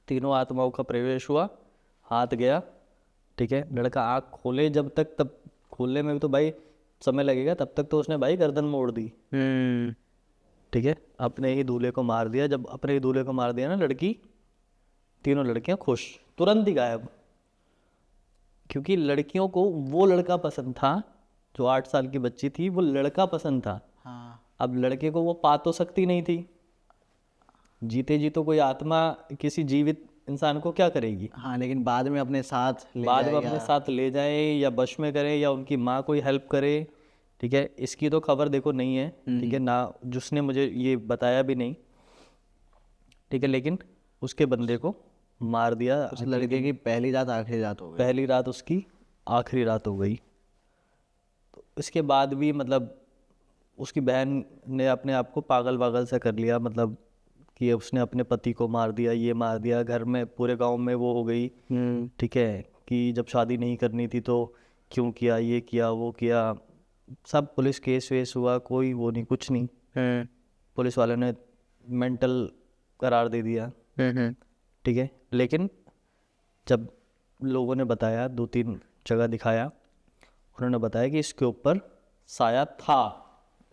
तीनों आत्माओं का प्रवेश हुआ, हाथ गया, ठीक है, लड़का आँख खोले जब तक, तब खोलने में भी तो भाई समय लगेगा, तब तक तो उसने भाई गर्दन मोड़ दी, ठीक है, अपने ही दूल्हे को मार दिया। जब अपने ही दूल्हे को मार दिया ना, लड़की, तीनों लड़कियां खुश, तुरंत ही गायब, क्योंकि लड़कियों को वो लड़का पसंद था जो 8 साल की बच्ची थी, वो लड़का पसंद था। अब लड़के को वो पा तो सकती नहीं थी, जीते जी तो कोई आत्मा किसी जीवित इंसान को क्या करेगी। हाँ, लेकिन बाद में अपने साथ ले जाए या वश में करे या उनकी माँ कोई हेल्प करे, ठीक है, इसकी तो खबर देखो नहीं है, ठीक है, ना जिसने मुझे ये बताया भी नहीं, ठीक है, लेकिन उसके बंदे को मार दिया। उस लड़के की पहली रात आखिरी रात हो गई, पहली रात उसकी आखिरी रात हो गई। तो इसके बाद भी मतलब उसकी बहन ने अपने आप को पागल सा कर लिया, मतलब कि उसने अपने पति को मार दिया, ये मार दिया, घर में पूरे गांव में वो हो गई, ठीक है, कि जब शादी नहीं करनी थी तो क्यों किया, ये किया वो किया, सब पुलिस केस वेस हुआ, कोई वो नहीं, कुछ नहीं, पुलिस वालों ने मेंटल करार दे दिया, ठीक है। लेकिन जब लोगों ने बताया, 2-3 जगह दिखाया, उन्होंने बताया कि इसके ऊपर साया था।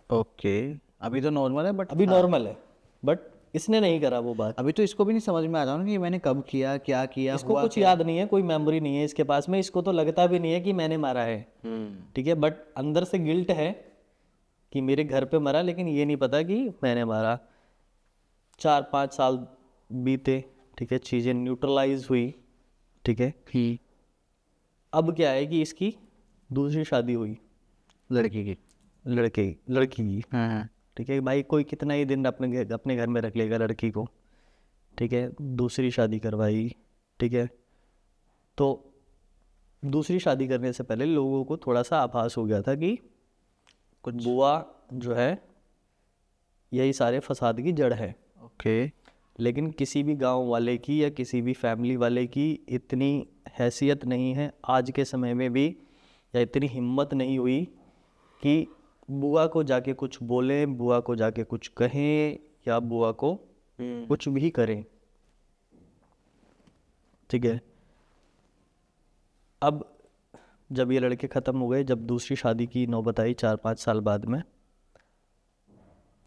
ओके, अभी तो नॉर्मल है, अभी नॉर्मल है, बट इसने नहीं करा वो बात। अभी तो इसको भी नहीं समझ में आ रहा ना कि मैंने कब किया, क्या किया, इसको कुछ याद नहीं है, कोई मेमोरी नहीं है इसके पास में, इसको तो लगता भी नहीं है कि मैंने मारा है, ठीक है, बट अंदर से गिल्ट है कि मेरे घर पे मरा, लेकिन ये नहीं पता कि मैंने मारा। 4-5 साल बीते, ठीक है, चीज़ें न्यूट्रलाइज हुई, ठीक है। अब क्या है कि इसकी दूसरी शादी हुई, लड़की की, लड़की की, ठीक है भाई, कोई कितना ही दिन अपने घर में रख लेगा लड़की को, ठीक है, दूसरी शादी करवाई, ठीक है। तो दूसरी शादी करने से पहले लोगों को थोड़ा सा आभास हो गया था कि कुछ बुआ जो है यही सारे फसाद की जड़ है। ओके, लेकिन किसी भी गांव वाले की या किसी भी फैमिली वाले की इतनी हैसियत नहीं है आज के समय में भी, या इतनी हिम्मत नहीं हुई कि बुआ को जाके कुछ बोलें, बुआ को जाके कुछ कहें, या बुआ को कुछ भी करें, ठीक है। अब जब ये लड़के ख़त्म हो गए, जब दूसरी शादी की नौबत आई 4-5 साल बाद में,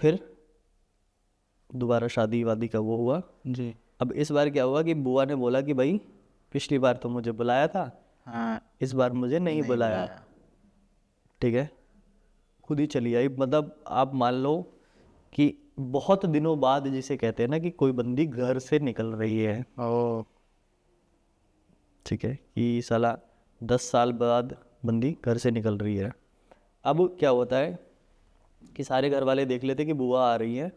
फिर दोबारा शादी वादी का वो हुआ जी। अब इस बार क्या हुआ कि बुआ ने बोला कि भाई पिछली बार तो मुझे बुलाया था, हाँ, इस बार मुझे नहीं बुलाया, ठीक है, खुद ही चली आई। मतलब आप मान लो कि बहुत दिनों बाद, जिसे कहते हैं ना कि कोई बंदी घर से निकल रही है, ठीक है, कि साला 10 साल बाद बंदी घर से निकल रही है। अब क्या होता है कि सारे घर वाले देख लेते कि बुआ आ रही है,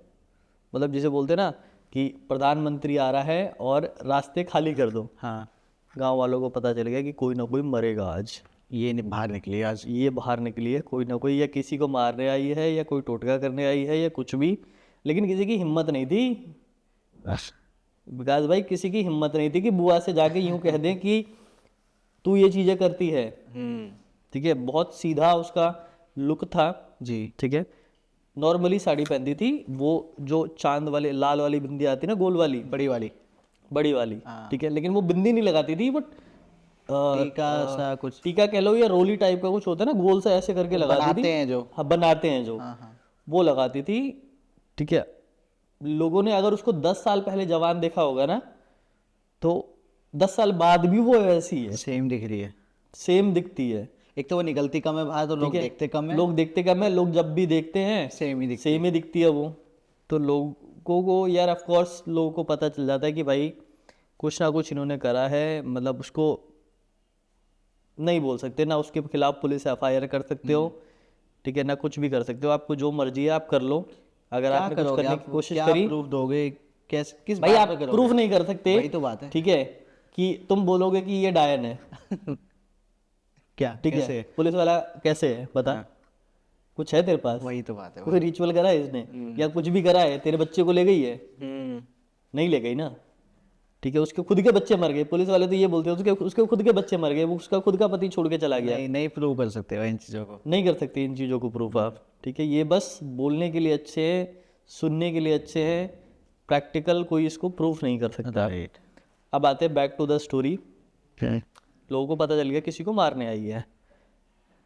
मतलब जिसे बोलते हैं ना कि प्रधानमंत्री आ रहा है और रास्ते खाली कर दो। हाँ, गांव वालों को पता चल गया कि कोई ना कोई मरेगा आज, ये बाहर निकली आज, ये बाहर निकली है, कोई ना कोई, या किसी को मारने आई है, या कोई टोटका करने आई है, या कुछ भी, लेकिन किसी की हिम्मत नहीं थी, विकास भाई, किसी की हिम्मत नहीं थी कि बुआ से जाके यूं कह दें कि तू ये चीज़ें करती है, ठीक है। बहुत सीधा उसका लुक था जी, ठीक है। नॉर्मली साड़ी पहनती थी, वो जो चांद वाले लाल वाली बिंदी आती ना, गोल वाली, बड़ी वाली, ठीक है, लेकिन वो बिंदी नहीं लगाती थी, बट टीका सा कुछ टीका कह लो या रोली टाइप का कुछ होता है ना, गोल सा ऐसे करके लगाती थी, बनाते हैं जो, हाँ बनाते हैं जो, वो लगाती थी, ठीक है। लोगों ने अगर उसको 10 साल पहले जवान देखा होगा ना, तो 10 साल बाद भी वो वैसी है, सेम दिख रही है, सेम दिखती है। एक तो वो निकलती कम है बाहर, तो लोग देखते कम है, लोग देखते कम है, लोग जब भी देखते हैं सेम ही दिखती है वो, तो लोग लड़कों को यार ऑफ कोर्स लोगों को पता चल जाता है कि भाई कुछ ना कुछ इन्होंने करा है, मतलब उसको नहीं बोल सकते ना, उसके खिलाफ पुलिस FIR कर सकते हो, ठीक है ना, कुछ भी कर सकते हो, आपको जो मर्जी है आप कर लो। अगर क्या आपने कुछ करोगे करने आप, की कोशिश क्या करी, प्रूफ दोगे, कैसे, किस भाई बात आप पे करोगे? प्रूफ नहीं कर सकते, वही तो बात है। ठीक है, कि तुम बोलोगे कि ये डायन है, क्या, ठीक कैसे? है, पुलिस वाला कैसे है बता, हाँ, कुछ है तेरे पास, वही तो बात है। कोई रिचुअल करा है इसने, या कुछ भी करा है, तेरे बच्चे को ले गई है, हम्म, नहीं ले गई ना, ठीक है, उसके खुद के बच्चे मर गए, पुलिस वाले तो ये बोलते हैं उसके खुद के बच्चे मर गए, वो उसका खुद का पति छोड़ के चला गया, नहीं नहीं प्रूव कर सकते हो इन चीज़ों को। नहीं कर सकते इन चीज़ों को प्रूफ आप, ठीक है, ये बस बोलने के लिए अच्छे हैं, सुनने के लिए अच्छे हैं, प्रैक्टिकल कोई इसको प्रूफ नहीं कर सकता। राइट। अब आते हैं बैक टू द स्टोरी। लोगों को पता चल गया किसी को मारने आई है।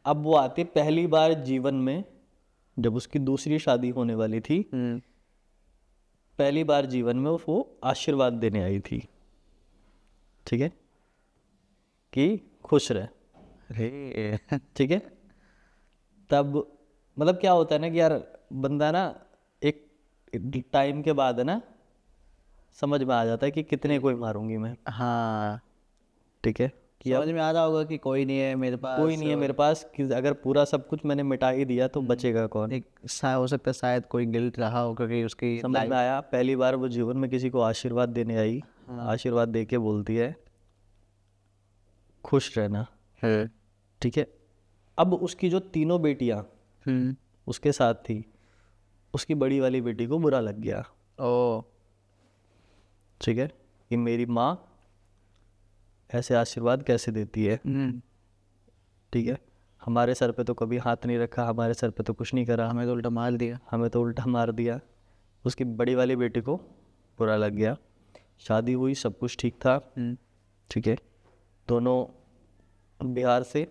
अब वो आती पहली बार जीवन में, जब उसकी दूसरी शादी होने वाली थी, पहली बार जीवन में वो आशीर्वाद देने आई थी, ठीक है, कि खुश रहे, अरे ठीक है। तब मतलब क्या होता है ना कि यार बंदा ना एक टाइम के बाद है ना समझ में आ जाता है कि कितने कोई मारूंगी मैं, हाँ, ठीक है, कि अब समझ में आ रहा होगा कि कोई नहीं है मेरे पास, कोई नहीं है मेरे पास, कि अगर पूरा सब कुछ मैंने मिटा ही दिया तो बचेगा कौन। एक हो सकता है शायद कोई गिल्ट रहा हो क्योंकि उसकी समझ में आया, पहली बार वो जीवन में किसी को आशीर्वाद देने आई, आशीर्वाद दे के बोलती है खुश रहना, है। ठीक है। अब उसकी जो तीनों बेटियां उसके साथ थी, उसकी बड़ी वाली बेटी को बुरा लग गया, ओ, ठीक है, कि मेरी माँ ऐसे आशीर्वाद कैसे देती है, ठीक है, हमारे सर पे तो कभी हाथ नहीं रखा, हमारे सर पे तो कुछ नहीं करा, हमें तो उल्टा मार दिया। हमें तो उल्टा मार दिया। उसकी बड़ी वाली बेटी को बुरा लग गया। शादी हुई, सब कुछ ठीक था, ठीक है, दोनों बिहार से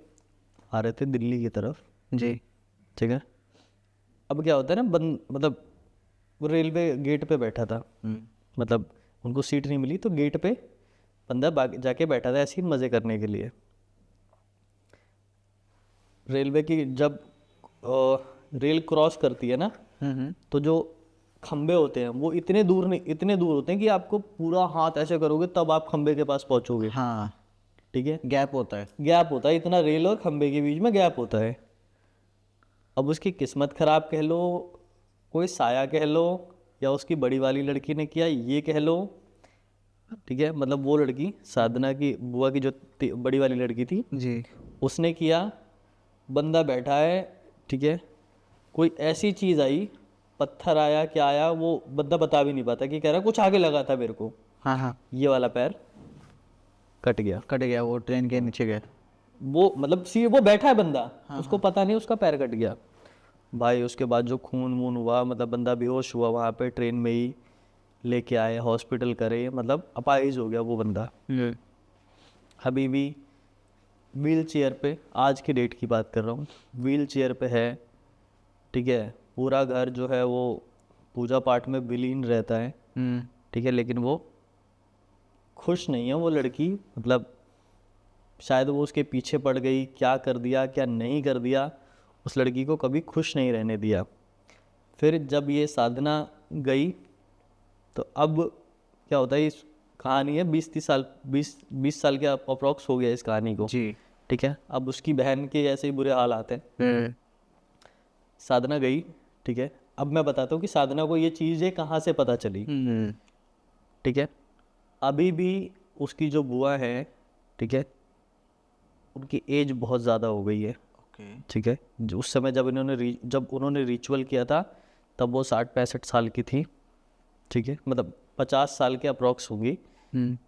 आ रहे थे दिल्ली की तरफ, जी। ठीक है। अब क्या होता है ना, मतलब वो रेलवे गेट पे बैठा था, मतलब उनको सीट नहीं मिली तो गेट पे बंदा जाके बैठा था ऐसे ही मज़े करने के लिए। रेलवे की जब रेल क्रॉस करती है ना, तो जो खंबे होते हैं वो इतने दूर नहीं, इतने दूर होते हैं कि आपको पूरा हाथ ऐसे करोगे तब आप खंबे के पास पहुंचोगे, हाँ, ठीक है, गैप होता है। गैप होता है, इतना रेल और खंबे के बीच में गैप होता है। अब उसकी किस्मत खराब कह लो, कोई साया कह लो, या उसकी बड़ी वाली लड़की ने किया ये कह लो, ठीक है, मतलब वो लड़की साधना की बुआ की जो बड़ी वाली लड़की थी जी। उसने किया। बंदा बैठा है, ठीक है, कोई ऐसी चीज़ आई, पत्थर आया क्या आया वो बंदा बता भी नहीं पाता, कि कह रहा कुछ आगे लगा था मेरे को, हाँ हाँ, ये वाला पैर कट गया, कट गया, वो ट्रेन के नीचे गया। वो मतलब सी वो बैठा है बंदा, उसको पता नहीं उसका पैर कट गया भाई। उसके बाद जो खून वून हुआ, मतलब बंदा बेहोश हुआ वहाँ पे ट्रेन में ही, लेके आए हॉस्पिटल करे, मतलब अपाहिज हो गया वो बंदा। अभी भी व्हील चेयर पे, आज की डेट की बात कर रहा हूँ, व्हील चेयर पे है, ठीक है, पूरा घर जो है वो पूजा पाठ में विलीन रहता है, ठीक है, लेकिन वो खुश नहीं है वो लड़की, मतलब शायद वो उसके पीछे पड़ गई, क्या कर दिया क्या नहीं कर दिया, उस लड़की को कभी खुश नहीं रहने दिया। फिर जब ये साधना गई तो अब क्या होता है, इस कहानी है 20 साल के अप्रॉक्स हो गया इस कहानी को, जी। ठीक है। अब उसकी बहन के ऐसे ही बुरे हाल आते हैं। साधना गई, ठीक है, अब मैं बताता हूँ कि साधना को ये चीज़ें कहाँ से पता चली, ठीक है। अभी भी उसकी जो बुआ है, ठीक है, उनकी एज बहुत ज़्यादा हो गई है, ठीक है। उस समय जब उन्होंने रिचुअल किया था तब वो 60-65 साल की थी, ठीक है, मतलब 50 साल के अप्रॉक्स होंगी,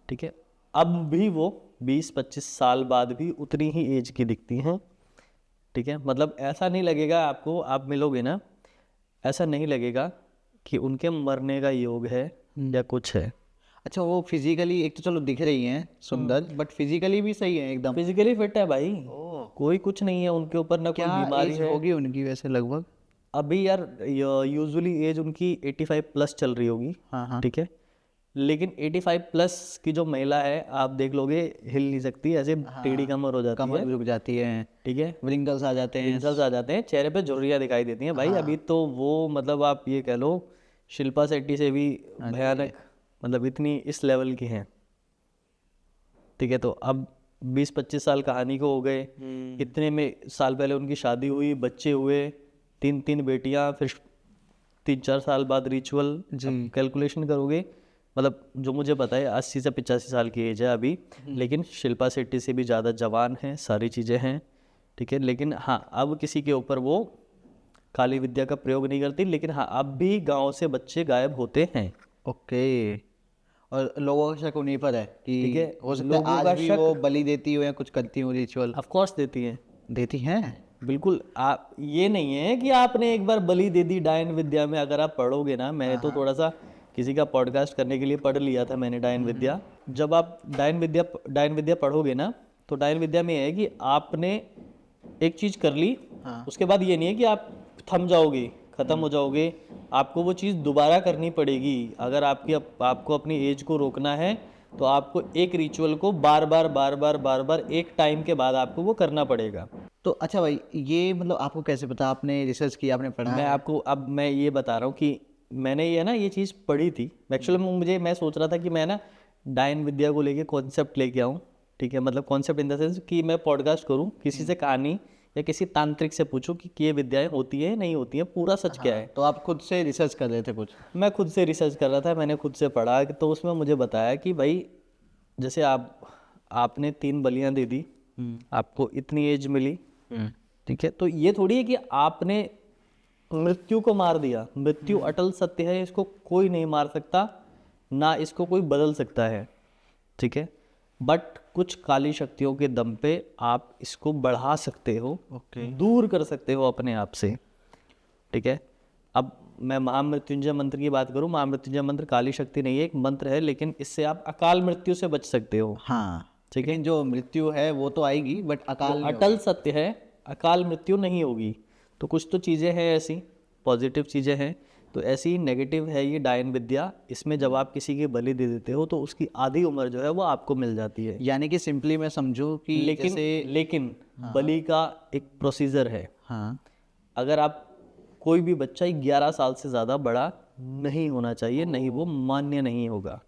ठीक है। अब भी वो 20-25 साल बाद भी उतनी ही एज की दिखती हैं, ठीक है। मतलब ऐसा नहीं लगेगा आपको, आप मिलोगे ना, ऐसा नहीं लगेगा कि उनके मरने का योग है या कुछ है। अच्छा, वो फिजिकली एक तो चलो दिख रही हैं सुंदर, बट फिजिकली भी सही है एकदम। फिजिकली फिट है भाई, ओह, कोई कुछ नहीं है उनके ऊपर, ना कोई क्या बीमारी एज है। होगी उनकी वैसे लगभग? अभी यार यूजुअली एज उनकी 85 प्लस चल रही होगी, हाँ हाँ, ठीक है, लेकिन 85 प्लस की जो महिला है आप देख लोगे हिल नहीं सकती, ऐसे टेढ़ी कमर हो जाती कमर है, भी रुक जाती है, ठीक है, व्रिंकल्स आ जाते हैं। रिजल्ट आ जाते हैं, चेहरे पे झुर्रियाँ दिखाई देती हैं भाई। अभी तो वो मतलब आप ये कह लो शिल्पा शेट्टी से भी भयानक, मतलब इतनी इस लेवल की हैं, ठीक है। तो अब 20-25 साल कहानी को हो गए, इतने में साल पहले उनकी शादी हुई, बच्चे हुए, 3 बेटियां, फिर 3-4 साल बाद रिचुअल, कैलकुलेशन करोगे, मतलब जो मुझे पता है 80 से 85 साल की एज है अभी, लेकिन शिल्पा शेट्टी से भी ज़्यादा जवान है, सारी चीज़ें हैं, ठीक है। लेकिन हाँ, अब किसी के ऊपर वो काली विद्या का प्रयोग नहीं करती, लेकिन हाँ अब भी गाँव से बच्चे गायब होते हैं। ओके। और लोगों का शक उन्हीं पर है कि ठीक है, हो सकता है लोगों आज का भी शक- वो बलि देती हो या कुछ करती हो रिचुअल। ऑफ कोर्स देती हैं, देती हैं। बिल्कुल। आप ये नहीं है कि आपने एक बार बलि दे दी डायन विद्या में, अगर आप पढ़ोगे ना, मैंने तो थोड़ा सा किसी का पॉडकास्ट करने के लिए पढ़ लिया था मैंने डायन विद्या। जब आप डायन विद्या पढ़ोगे ना, तो डायन विद्या में है कि आपने एक चीज़ कर ली, उसके बाद ये नहीं है कि आप थम जाओगे, ख़त्म हो जाओगे, आपको वो चीज़ दोबारा करनी पड़ेगी। अगर आपको अपनी एज को रोकना है, तो आपको एक रिचुअल को बार बार एक टाइम के बाद आपको वो करना पड़ेगा। तो अच्छा भाई, ये मतलब आपको कैसे पता? आपने रिसर्च किया, आपने पढ़ा? मैं ये बता रहा हूँ कि मैंने ये चीज़ पढ़ी थी एक्चुअली। मैं सोच रहा था कि मैं ना डायन विद्या को लेके कॉन्सेप्ट लेके आऊँ, ठीक है, मतलब कॉन्सेप्ट इन द सेंस कि मैं पॉडकास्ट करूँ, किसी से कहानी या किसी तांत्रिक से पूछूं कि ये विद्याएं होती है नहीं होती है, पूरा सच क्या है। तो आप खुद से रिसर्च कर रहे थे कुछ? मैं खुद से रिसर्च कर रहा था, मैंने खुद से पढ़ा, तो उसमें मुझे बताया कि भाई जैसे आपने 3 बलियां दे दी, आपको इतनी एज मिली, ठीक है, तो ये थोड़ी है कि आपने मृत्यु को मार दिया। मृत्यु अटल सत्य है, इसको कोई नहीं मार सकता, ना इसको कोई बदल सकता है, ठीक है। बट कुछ काली शक्तियों के दम पे आप इसको बढ़ा सकते हो, दूर कर सकते हो अपने आप से, ठीक है। अब मैं महामृत्युंजय मंत्र की बात करूं, महामृत्युंजय मंत्र काली शक्ति नहीं है, एक मंत्र है, लेकिन इससे आप अकाल मृत्यु से बच सकते हो। हाँ ठीक है, जो मृत्यु है वो तो आएगी, बट अकाल नहीं अटल सत्य है, अकाल मृत्यु नहीं होगी। तो कुछ तो चीज़ें हैं ऐसी, पॉजिटिव चीज़ें हैं, तो ऐसी नेगेटिव है ये डायन विद्या। इसमें जब आप किसी की बलि दे देते हो, तो उसकी आधी उम्र जो है वो आपको मिल जाती है। यानी कि सिंपली मैं समझूं कि लेकिन बलि का एक प्रोसीजर है। हाँ, अगर आप कोई भी बच्चा 11 साल से ज़्यादा बड़ा नहीं होना चाहिए, नहीं वो मान्य नहीं होगा,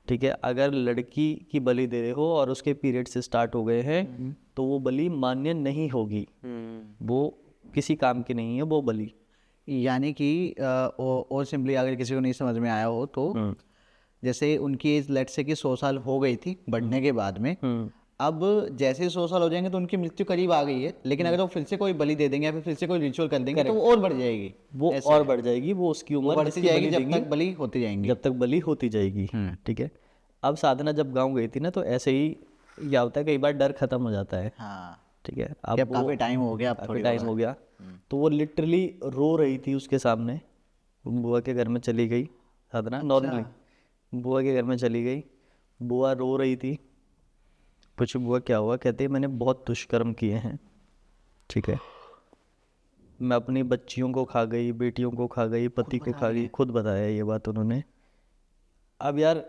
ठीक है। अगर लड़की की बलि दे रहे हो और उसके पीरियड से स्टार्ट हो गए हैं, तो वो बलि मान्य नहीं होगी, वो किसी काम की नहीं है वो बलि। यानी कि और सिंपली अगर किसी को नहीं समझ में आया हो तो जैसे उनकी एज लेट से कि 100 साल हो गई थी बढ़ने के बाद में, अब जैसे 100 साल हो जाएंगे तो उनकी मृत्यु करीब आ गई है, लेकिन अगर वो फिर से कोई बलि दे देंगे या फिर से कोई रिचुअल कर देंगे तो वो और बढ़ जाएगी। वो और बढ़ जाएगी, वो उसकी उम्र बढ़ती जाएगी जब तक बलि होती जाएंगी, जब तक बलि होती जाएगी, ठीक है। अब साधना जब गाँव गई थी ना, तो ऐसे ही क्या होता है, कई बार डर खत्म हो जाता है, हाँ, ठीक है। अब काफी टाइम हो गया, अब थोड़ी टाइम हो गया, तो वो लिटरली रो रही थी उसके सामने। बुआ के घर में चली गई साधना, नॉर्मली बुआ के घर में चली गई, बुआ रो रही थी। पूछो बुआ क्या हुआ, कहते मैंने बहुत दुष्कर्म किए हैं, ठीक है, मैं अपनी बच्चियों को खा गई, बेटियों को खा गई, पति को खा गई, खुद बताया ये बात उन्होंने। अब यार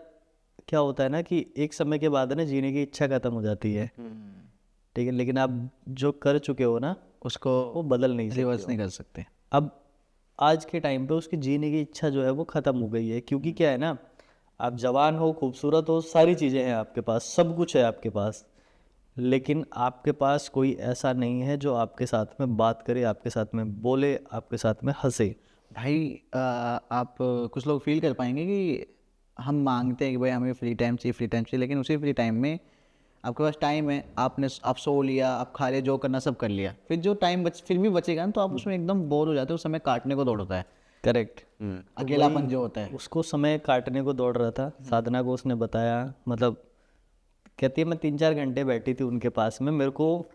क्या होता है ना कि एक समय के बाद ना जीने की इच्छा खत्म हो जाती है, ठीक है, लेकिन आप जो कर चुके हो ना उसको वो बदल नहीं सकते, रिवर्स नहीं कर सकते। अब आज के टाइम पे उसकी जीने की इच्छा जो है वो ख़त्म हो गई है, क्योंकि क्या है ना, आप जवान हो, खूबसूरत हो, सारी चीज़ें हैं आपके पास, सब कुछ है आपके पास, लेकिन आपके पास कोई ऐसा नहीं है जो आपके साथ में बात करे, आपके साथ में बोले, आपके साथ में हंसे। भाई आप कुछ लोग फील कर पाएंगे कि हम मांगते हैं कि भाई हमें फ्री टाइम चाहिए, लेकिन उसी फ्री टाइम में आपके पास टाइम है, आप सो लिया, आप खा लिया, जो करना सब कर लिया, फिर जो टाइम फिर भी बचेगा ना, तो आप उसमें एकदम बोर हो जाते हो, उस समय काटने को दौड़ता है। करेक्ट, अकेलापन जो होता है, उसको समय काटने को दौड़ रहा था। साधना को उसने बताया, मतलब कहती है मैं 3-4 घंटे बैठी थी उनके पास में, मेरे को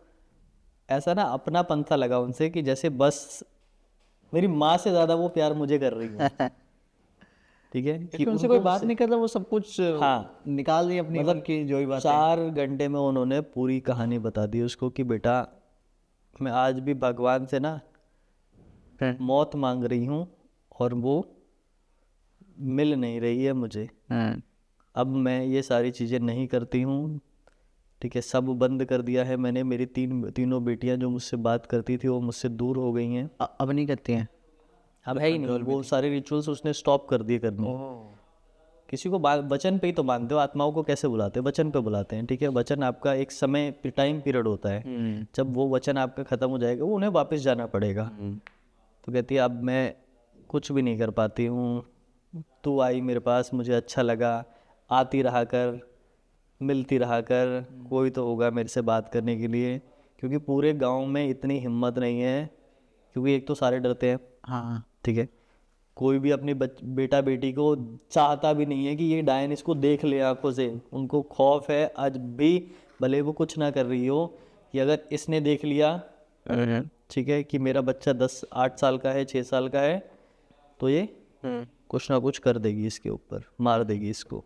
ऐसा ना अपना पंथा लगा उनसे कि जैसे बस मेरी माँ से ज़्यादा वो प्यार मुझे कर रही है, ठीक है, कि उनसे कोई बात नहीं कर रहा, वो सब कुछ हाँ निकाल दी अपनी मतलब की जो ही बात। 4 घंटे में उन्होंने पूरी कहानी बता दी उसको कि बेटा मैं आज भी भगवान से ना मौत मांग रही हूँ और वो मिल नहीं रही है मुझे, अब मैं ये सारी चीज़ें नहीं करती हूँ, ठीक है, सब बंद कर दिया है मैंने। मेरी तीनों बेटियां जो मुझसे बात करती थी वो मुझसे दूर हो गई हैं, अब नहीं करती हैं। अब है ही नहीं, वो सारे रिचुअल्स उसने स्टॉप कर दिए करने। किसी को वचन पे ही तो मानते हो, आत्माओं को कैसे बुलाते हैं? वचन पे बुलाते हैं, ठीक है। वचन आपका एक समय टाइम पीरियड होता है, जब वो वचन आपका ख़त्म हो जाएगा वो उन्हें वापस जाना पड़ेगा। तो कहती है अब मैं कुछ भी नहीं कर पाती हूँ, तू आई मेरे पास, मुझे अच्छा लगा, आती रहा कर, मिलती रहा कर, कोई तो होगा मेरे से बात करने के लिए, क्योंकि पूरे गांव में इतनी हिम्मत नहीं है, क्योंकि एक तो सारे डरते हैं, हाँ ठीक है। कोई भी अपनी बेटा बेटी को चाहता भी नहीं है कि ये डायन इसको देख ले आंखों से, उनको खौफ है आज भी, भले वो कुछ ना कर रही हो, कि अगर इसने देख लिया, ठीक है, कि मेरा बच्चा 8 साल का है, 6 साल का है, तो ये कुछ ना कुछ कर देगी इसके ऊपर, मार देगी इसको।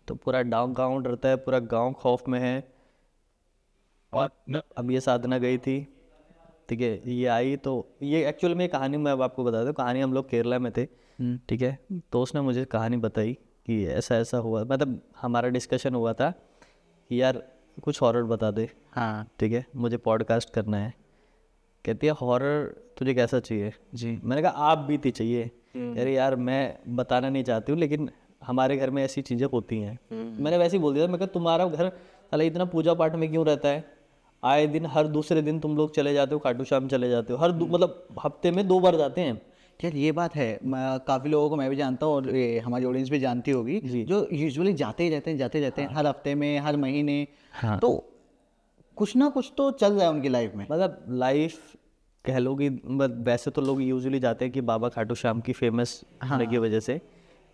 तो पूरा गाँव डरता है, पूरा गाँव खौफ में है। और अब ये साधना गई थी, ठीक है, ये आई, तो ये एक्चुअल में कहानी मैं अब आपको बता दूं, कहानी हम लोग केरला में थे, ठीक है। तो उसने मुझे कहानी बताई कि ऐसा ऐसा हुआ, मतलब हमारा डिस्कशन हुआ था कि यार कुछ हॉरर बता दे, हाँ ठीक है, मुझे पॉडकास्ट करना है। कहती है हॉरर तुझे कैसा चाहिए? जी। मैंने कहा आप भी तो चाहिए। अरे यार मैं बताना नहीं चाहती हूँ, लेकिन हमारे घर में ऐसी चीज़ें होती हैं। मैंने वैसे ही बोल दिया, मैं कहा तुम्हारा घर साला इतना पूजा पाठ में क्यों रहता है? आए दिन हर दूसरे दिन तुम लोग चले जाते हो, खाटू श्याम चले जाते हो, मतलब हफ्ते में 2 बार जाते हैं। यार ये बात है, काफ़ी लोगों को मैं भी जानता हूँ और ये हमारी ऑडियंस भी जानती होगी, जो यूजुअली जाते ही रहते हैं हर हफ्ते में, हर महीने। हाँ। तो कुछ ना कुछ तो चल रहा है उनकी लाइफ में। मतलब लाइफ कह लो कि वैसे तो लोग यूजुअली जाते हैं कि बाबा खाटू श्याम की फेमस होने की वजह से,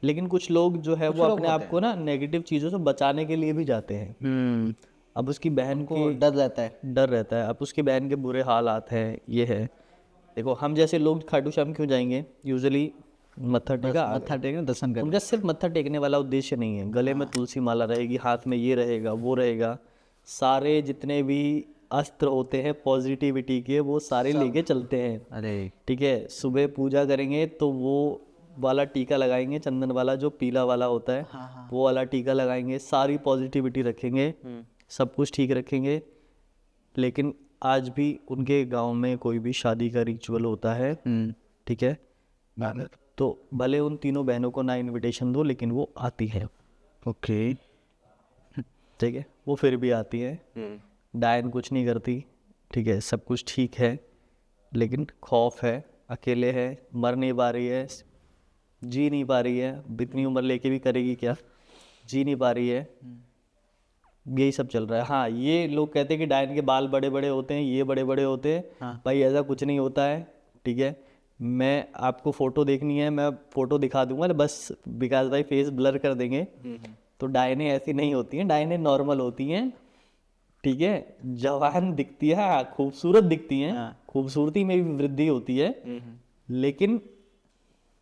लेकिन कुछ लोग जो है वो अपने आप को ना नेगेटिव चीज़ों से बचाने के लिए भी जाते हैं। अब उसकी बहन को डर रहता है। अब उसकी बहन के बुरे हालात हैं, ये है। देखो हम जैसे लोग खाटू श्याम क्यों जाएंगे? यूजुअली मत्था टेकने दर्शन कर। उनका सिर्फ मत्था टेकने वाला उद्देश्य नहीं है, गले में तुलसी माला रहेगी, हाथ में ये रहेगा, वो रहेगा, सारे जितने भी अस्त्र होते हैं पॉजिटिविटी के वो सारे लेके चलते हैं। अरे ठीक है, सुबह पूजा करेंगे तो वो वाला टीका लगाएंगे, चंदन वाला जो पीला वाला होता है, वो वाला टीका लगाएंगे, सारी पॉजिटिविटी रखेंगे, सब कुछ ठीक रखेंगे। लेकिन आज भी उनके गांव में कोई भी शादी का रिचुअल होता है, ठीक है, तो भले उन तीनों बहनों को ना इनविटेशन दो, लेकिन वो आती है। ओके, ठीक है, वो फिर भी आती है। डायन कुछ नहीं करती, ठीक है, सब कुछ ठीक है, लेकिन खौफ है, अकेले है, मर नहीं पा रही है, जी नहीं पा रही है, इतनी उम्र लेके भी करेगी क्या, जी नहीं पा रही है, यही सब चल रहा है। हाँ, ये लोग कहते हैं कि डायन के बाल बड़े बड़े होते हैं, ये बड़े बड़े होते हैं। हाँ। भाई ऐसा कुछ नहीं होता है, ठीक है। मैं आपको फ़ोटो देखनी है, मैं फ़ोटो दिखा दूंगा, बस विकास भाई फेस ब्लर कर देंगे। तो डायने ऐसी नहीं होती हैं, डायने नॉर्मल होती हैं, ठीक है, जवान दिखती है, हाँ, खूबसूरत दिखती हैं, खूबसूरती में भी वृद्धि होती है, लेकिन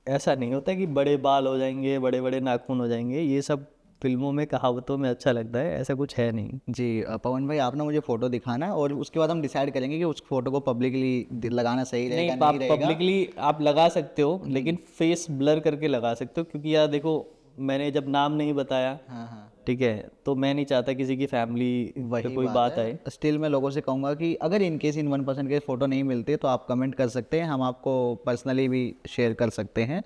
ऐसा नहीं होता कि बड़े बाल हो जाएंगे, बड़े बड़े नाखून हो जाएंगे। ये सब फिल्मों में, कहावतों में अच्छा लगता है, ऐसा कुछ है नहीं। जी पवन भाई, आप ना मुझे फ़ोटो दिखाना है और उसके बाद हम डिसाइड करेंगे कि उस फोटो को पब्लिकली लगाना सही रहेगा नहीं रहेगा। पब्लिकली आप लगा सकते हो, लेकिन फेस ब्लर करके लगा सकते हो, क्योंकि यार देखो मैंने जब नाम नहीं बताया, हाँ, ठीक है, तो मैं नहीं चाहता किसी की फैमिली पे कोई बात आए। स्टिल मैं लोगों से कहूँगा कि अगर इन केस इन 1% के फ़ोटो नहीं मिलते तो आप कमेंट कर सकते हैं, हम आपको पर्सनली भी शेयर कर सकते हैं,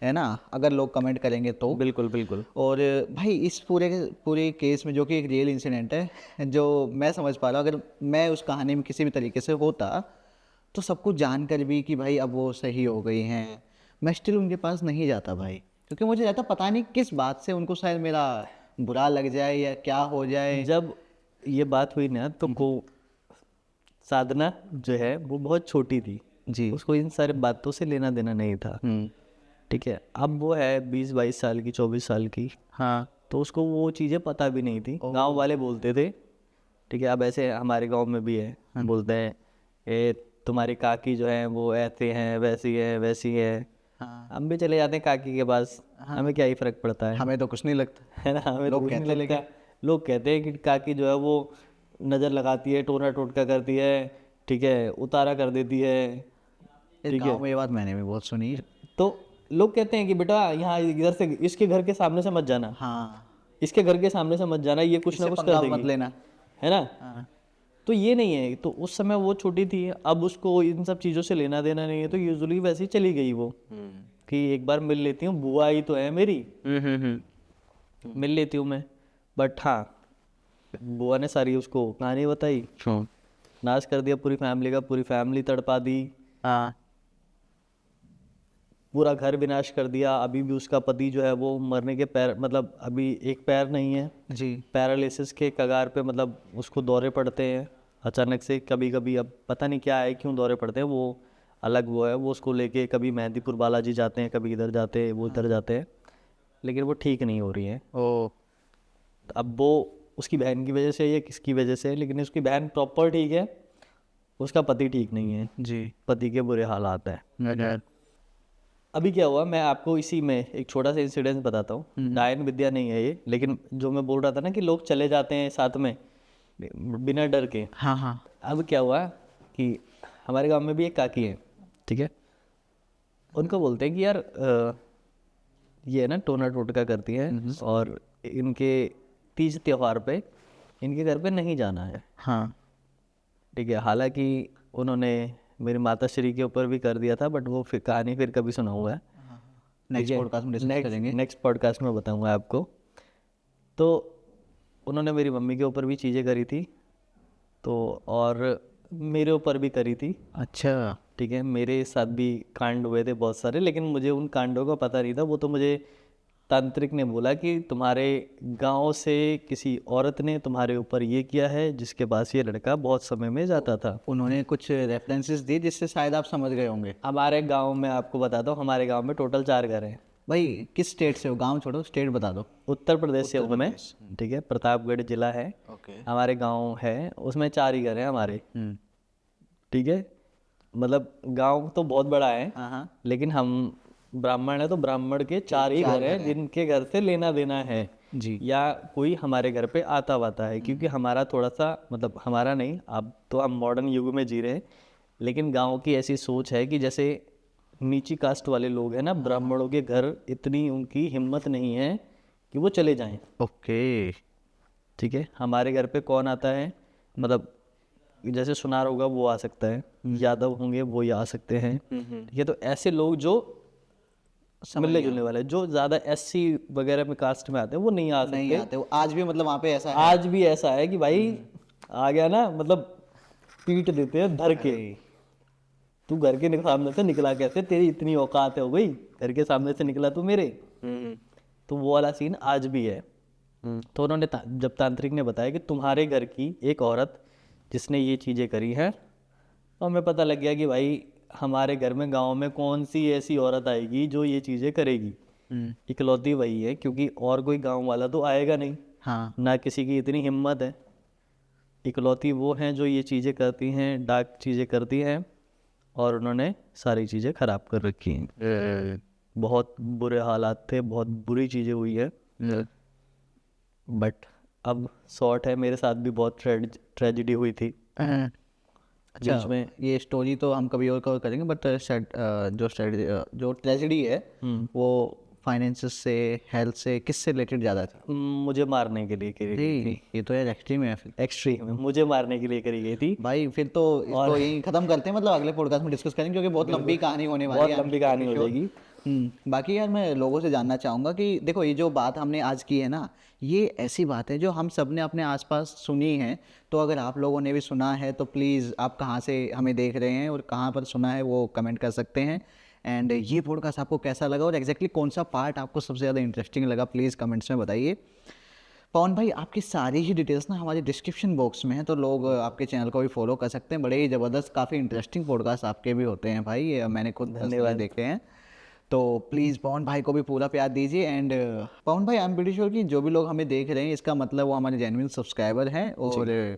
है ना, अगर लोग कमेंट करेंगे तो। बिल्कुल बिल्कुल। और भाई इस पूरे केस में, जो कि एक रियल इंसिडेंट है, जो मैं समझ पा रहा हूँ, अगर मैं उस कहानी में किसी भी तरीके से होता तो सब कुछ जानकर भी कि भाई अब वो सही हो गई हैं, मैं स्टिल उनके पास नहीं जाता भाई, क्योंकि मुझे रहता पता नहीं किस बात से उनको शायद मेरा बुरा लग जाए या क्या हो जाए। जब ये बात हुई ना, तो साधना जो है वो बहुत छोटी थी जी। उसको इन सारे बातों से लेना देना नहीं था, ठीक है। अब वो है 20-22 साल की, 24 साल की, हाँ, तो उसको वो चीज़ें पता भी नहीं थी। गांव वाले बोलते थे, ठीक है, अब ऐसे हमारे गांव में भी है, बोलते हैं ए तुम्हारी काकी जो है वो ऐसे हैं, वैसी है, वैसी है। हाँ, हम भी चले जाते हैं काकी के पास, हमें क्या ही फर्क पड़ता है, हमें तो कुछ नहीं लगता, है ना, हमें लोग तो कुछ कहते नहीं लगता। लोग कहते हैं कि काकी जो है वो नज़र लगाती है, टोना टोटका करती है, ठीक है, उतारा कर देती है, ठीक है। ये बात मैंने भी बहुत सुनी। तो लोग कहते हैं कि बेटा यहाँ इधर से, इसके घर के सामने से मत जाना, हाँ, इसके घर के सामने से मत जाना, ये कुछ ना कुछ कर पंगा देगी, मत लेना, है ना। हाँ, तो ये नहीं है, तो उस समय वो छोटी थी, अब उसको इन सब चीज़ों से लेना देना नहीं है, तो यूजुअली वैसे ही चली गई वो कि एक बार मिल लेती हूँ, बुआ ही तो है मेरी, मिल लेती हूँ मैं। बट हाँ, बुआ ने सारी उसको कहानी बताई, नाश कर दिया पूरी फैमिली का, पूरी फैमिली तड़पा दी, हाँ पूरा घर विनाश कर दिया। अभी भी उसका पति जो है वो मरने के पैर, मतलब अभी एक पैर नहीं है, जी। पैरालिसिस के कगार पे, मतलब उसको दौरे पड़ते हैं अचानक से कभी कभी। अब पता नहीं क्या है, क्यों दौरे पड़ते हैं, वो अलग वो है, वो उसको लेके कभी मेहंदीपुर बालाजी जाते हैं, कभी इधर जाते हैं, वो इधर जाते हैं, लेकिन वो ठीक नहीं हो रही है। ओ तो अब वो उसकी बहन की वजह से या किसकी वजह से, लेकिन उसकी बहन प्रॉपर ठीक है, उसका पति ठीक नहीं है, जी। पति के बुरे हालात है। अच्छा। अभी क्या हुआ, मैं आपको इसी में एक छोटा सा इंसिडेंस बताता हूँ। डायन विद्या नहीं है ये, लेकिन जो मैं बोल रहा था ना कि लोग चले जाते हैं साथ में बिना डर के। हाँ हाँ। अब क्या हुआ कि हमारे गांव में भी एक काकी है, ठीक है, उनको बोलते हैं कि यार ये ना टोना टोटका करती हैं और इनके तीज त्योहार पे इनके घर पे नहीं जाना है, हाँ। ठीक है। हालांकि उन्होंने मेरी माता श्री के ऊपर भी कर दिया था, बट वो फिर कहानी फिर कभी सुनाऊंगा, नेक्स्ट पॉडकास्ट में डिस्कस करेंगे। नेक्स्ट पॉडकास्ट में बताऊंगा आपको। तो उन्होंने मेरी मम्मी के ऊपर भी चीज़ें करी थी, तो और मेरे ऊपर भी करी थी, अच्छा। ठीक है। मेरे साथ भी कांड हुए थे बहुत सारे, लेकिन मुझे उन कांडों का पता नहीं था। वो तो मुझे तांत्रिक ने बोला कि तुम्हारे गांव से किसी औरत ने तुम्हारे ऊपर ये किया है, जिसके पास ये लड़का बहुत समय में जाता था। उन्होंने कुछ रेफरेंसेस दिए जिससे शायद आप समझ गए होंगे। हमारे गांव में, आपको बताता हूँ, हमारे गांव में टोटल 4 घर हैं। भाई किस स्टेट से हो? गांव छोड़ो, स्टेट बता दो। उत्तर प्रदेश से हूँ मैं, ठीक है, प्रतापगढ़ जिला है ओके। हमारे गांव है, उसमें 4 ही घर हैं हमारे, ठीक है। मतलब गांव तो बहुत बड़ा है, हाँ लेकिन हम ब्राह्मण है, तो ब्राह्मण के 4 ही घर हैं जिनके घर से लेना देना है, जी। या कोई हमारे घर पे आता वाता है। क्योंकि हमारा थोड़ा सा, मतलब हमारा नहीं, अब तो हम मॉडर्न युग में जी रहे हैं, लेकिन गांव की ऐसी सोच है कि जैसे नीची कास्ट वाले लोग हैं ना, ब्राह्मणों के घर इतनी उनकी हिम्मत नहीं है कि वो चले जाएं, ओके। ठीक है। हमारे घर पे कौन आता है, मतलब जैसे सुनार होगा वो आ सकता है, यादव होंगे वो आ सकते हैं, ठीक है। तो ऐसे लोग जो मिलने जुलने वाले, जो ज़्यादा एससी वगैरह में कास्ट में आते हैं, वो नहीं आ नहीं सकते। आते वो आज भी, मतलब वहाँ पे ऐसा है। आज भी ऐसा है कि भाई आ गया ना, मतलब पीट देते हैं धर के। तू घर के सामने से निकला कैसे, तेरी इतनी औकात है हो गई, घर के सामने से निकला तू मेरे। तो वो वाला सीन आज भी है। तो उन्होंने जब तांत्रिक ने बताया कि तुम्हारे घर की एक औरत जिसने ये चीज़ें करी हैं, तो हमें पता लग गया कि भाई हमारे घर में, गांव में कौन सी ऐसी औरत आएगी जो ये चीज़ें करेगी। इकलौती वही है, क्योंकि और कोई गांव वाला तो आएगा नहीं, हाँ। ना किसी की इतनी हिम्मत है। इकलौती वो हैं जो ये चीज़ें करती हैं, डार्क चीज़ें करती हैं, और उन्होंने सारी चीज़ें ख़राब कर रखी हैं। बहुत बुरे हालात थे, बहुत बुरी चीज़ें हुई है, बट अब शॉर्ट है, मेरे साथ भी बहुत ट्रेजिडी हुई थी अच्छा, बीच में। ये स्टोरी तो हम कभी और कवर करेंगे, बट जो ट्रेजेडी है वो फाइनेंसेस से, हेल्थ से, किससे रिलेटेड ज़्यादा थी? मुझे मारने के लिए करी गई थी। ये तो यार एक्सट्रीम है फिर। एक्सट्रीम है, मुझे मारने के लिए करी गई थी। भाई फिर तो इसको यहीं खत्म करते हैं, मतलब अगले पॉडकास्ट में डिस्कस करेंगे, क्योंकि बहुत लंबी कहानी होने वाली बहुत है। लंबी कहानी हो जाएगी। बाकी यार मैं लोगों से जानना चाहूँगा कि देखो, ये जो बात हमने आज की है ना, ये ऐसी बात है जो हम सब ने अपने आसपास सुनी है। तो अगर आप लोगों ने भी सुना है तो प्लीज़, आप कहाँ से हमें देख रहे हैं और कहाँ पर सुना है वो कमेंट कर सकते हैं। एंड ये पॉडकास्ट आपको कैसा लगा और एग्जैक्टली कौन सा पार्ट आपको सबसे ज़्यादा इंटरेस्टिंग लगा, प्लीज़ कमेंट्स में बताइए। पवन भाई, आपकी सारी ही डिटेल्स ना हमारे डिस्क्रिप्शन बॉक्स में है, तो लोग आपके चैनल को भी फॉलो कर सकते हैं। बड़े ही ज़बरदस्त, काफ़ी इंटरेस्टिंग पॉडकास्ट आपके भी होते हैं भाई, ये मैंने खुद धन्यवाद देखे हैं। तो प्लीज़ पवन भाई को भी पूरा प्यार दीजिए। एंड पवन भाई, आई एम प्रीटी श्योर कि जो भी लोग हमें देख रहे हैं, इसका मतलब वो हमारे जेन्युइन सब्सक्राइबर हैं और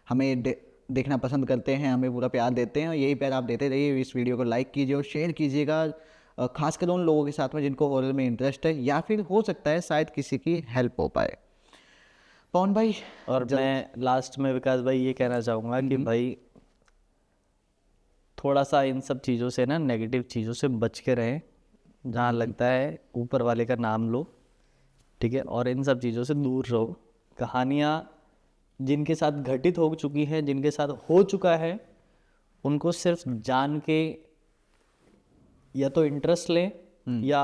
हमें देखना पसंद करते हैं, हमें पूरा प्यार देते हैं, और यही प्यार आप देते रहिए। इस वीडियो को लाइक कीजिए और शेयर कीजिएगा, खासकर उन लोगों के साथ में जिनको हॉरर में इंटरेस्ट है, या फिर हो सकता है शायद किसी की हेल्प हो पाए। पवन भाई, और मैं लास्ट में विकास भाई ये कहना चाहूँगा कि भाई थोड़ा सा इन सब चीज़ों से ना, नेगेटिव चीज़ों से बच के रहें। जहाँ लगता है ऊपर वाले का नाम लो, ठीक है, और इन सब चीज़ों से दूर रहो। कहानियाँ जिनके साथ घटित हो चुकी है, जिनके साथ हो चुका है, उनको सिर्फ जान के या तो इंटरेस्ट लें या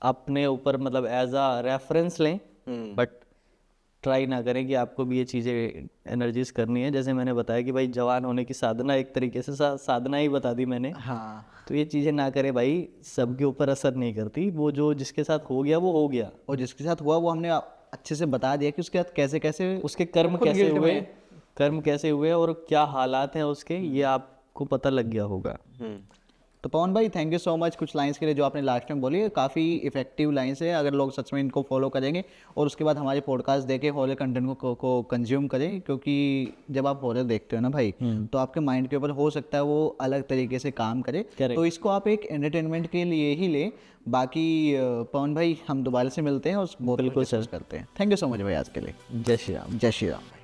अपने ऊपर मतलब एज अ रेफरेंस लें, बट ट्राई ना करें कि आपको भी ये चीज़ें एनर्जीज करनी है। जैसे मैंने बताया कि भाई जवान होने की साधना, एक तरीके से साधना ही बता दी मैंने। हाँ, तो ये चीज़ें ना करें भाई, सबके ऊपर असर नहीं करती। वो जो जिसके साथ हो गया वो हो गया, और जिसके साथ हुआ वो हमने अच्छे से बता दिया कि उसके साथ कैसे कैसे उसके कर्म खुद कैसे guilt हुए, में। कर्म कैसे हुए और क्या हालात हैं उसके, ये आपको पता लग गया होगा। तो पवन भाई थैंक यू सो मच कुछ लाइंस के लिए जो आपने लास्ट में बोली, काफ़ी इफेक्टिव लाइंस है। अगर लोग सच में इनको फॉलो करेंगे और उसके बाद हमारे पॉडकास्ट देखे हॉरर कंटेंट को कंज्यूम करें, क्योंकि जब आप हॉरर देखते हो ना भाई, तो आपके माइंड के ऊपर हो सकता है वो अलग तरीके से काम करे। Correct. तो इसको आप एक एंटरटेनमेंट के लिए ही लें। बाकी पवन भाई हम दोबारा से मिलते हैं और बहुत बिल्कुल डिस्कस करते हैं। थैंक यू सो मच भाई आज के लिए। जय श्री राम। जय श्री राम।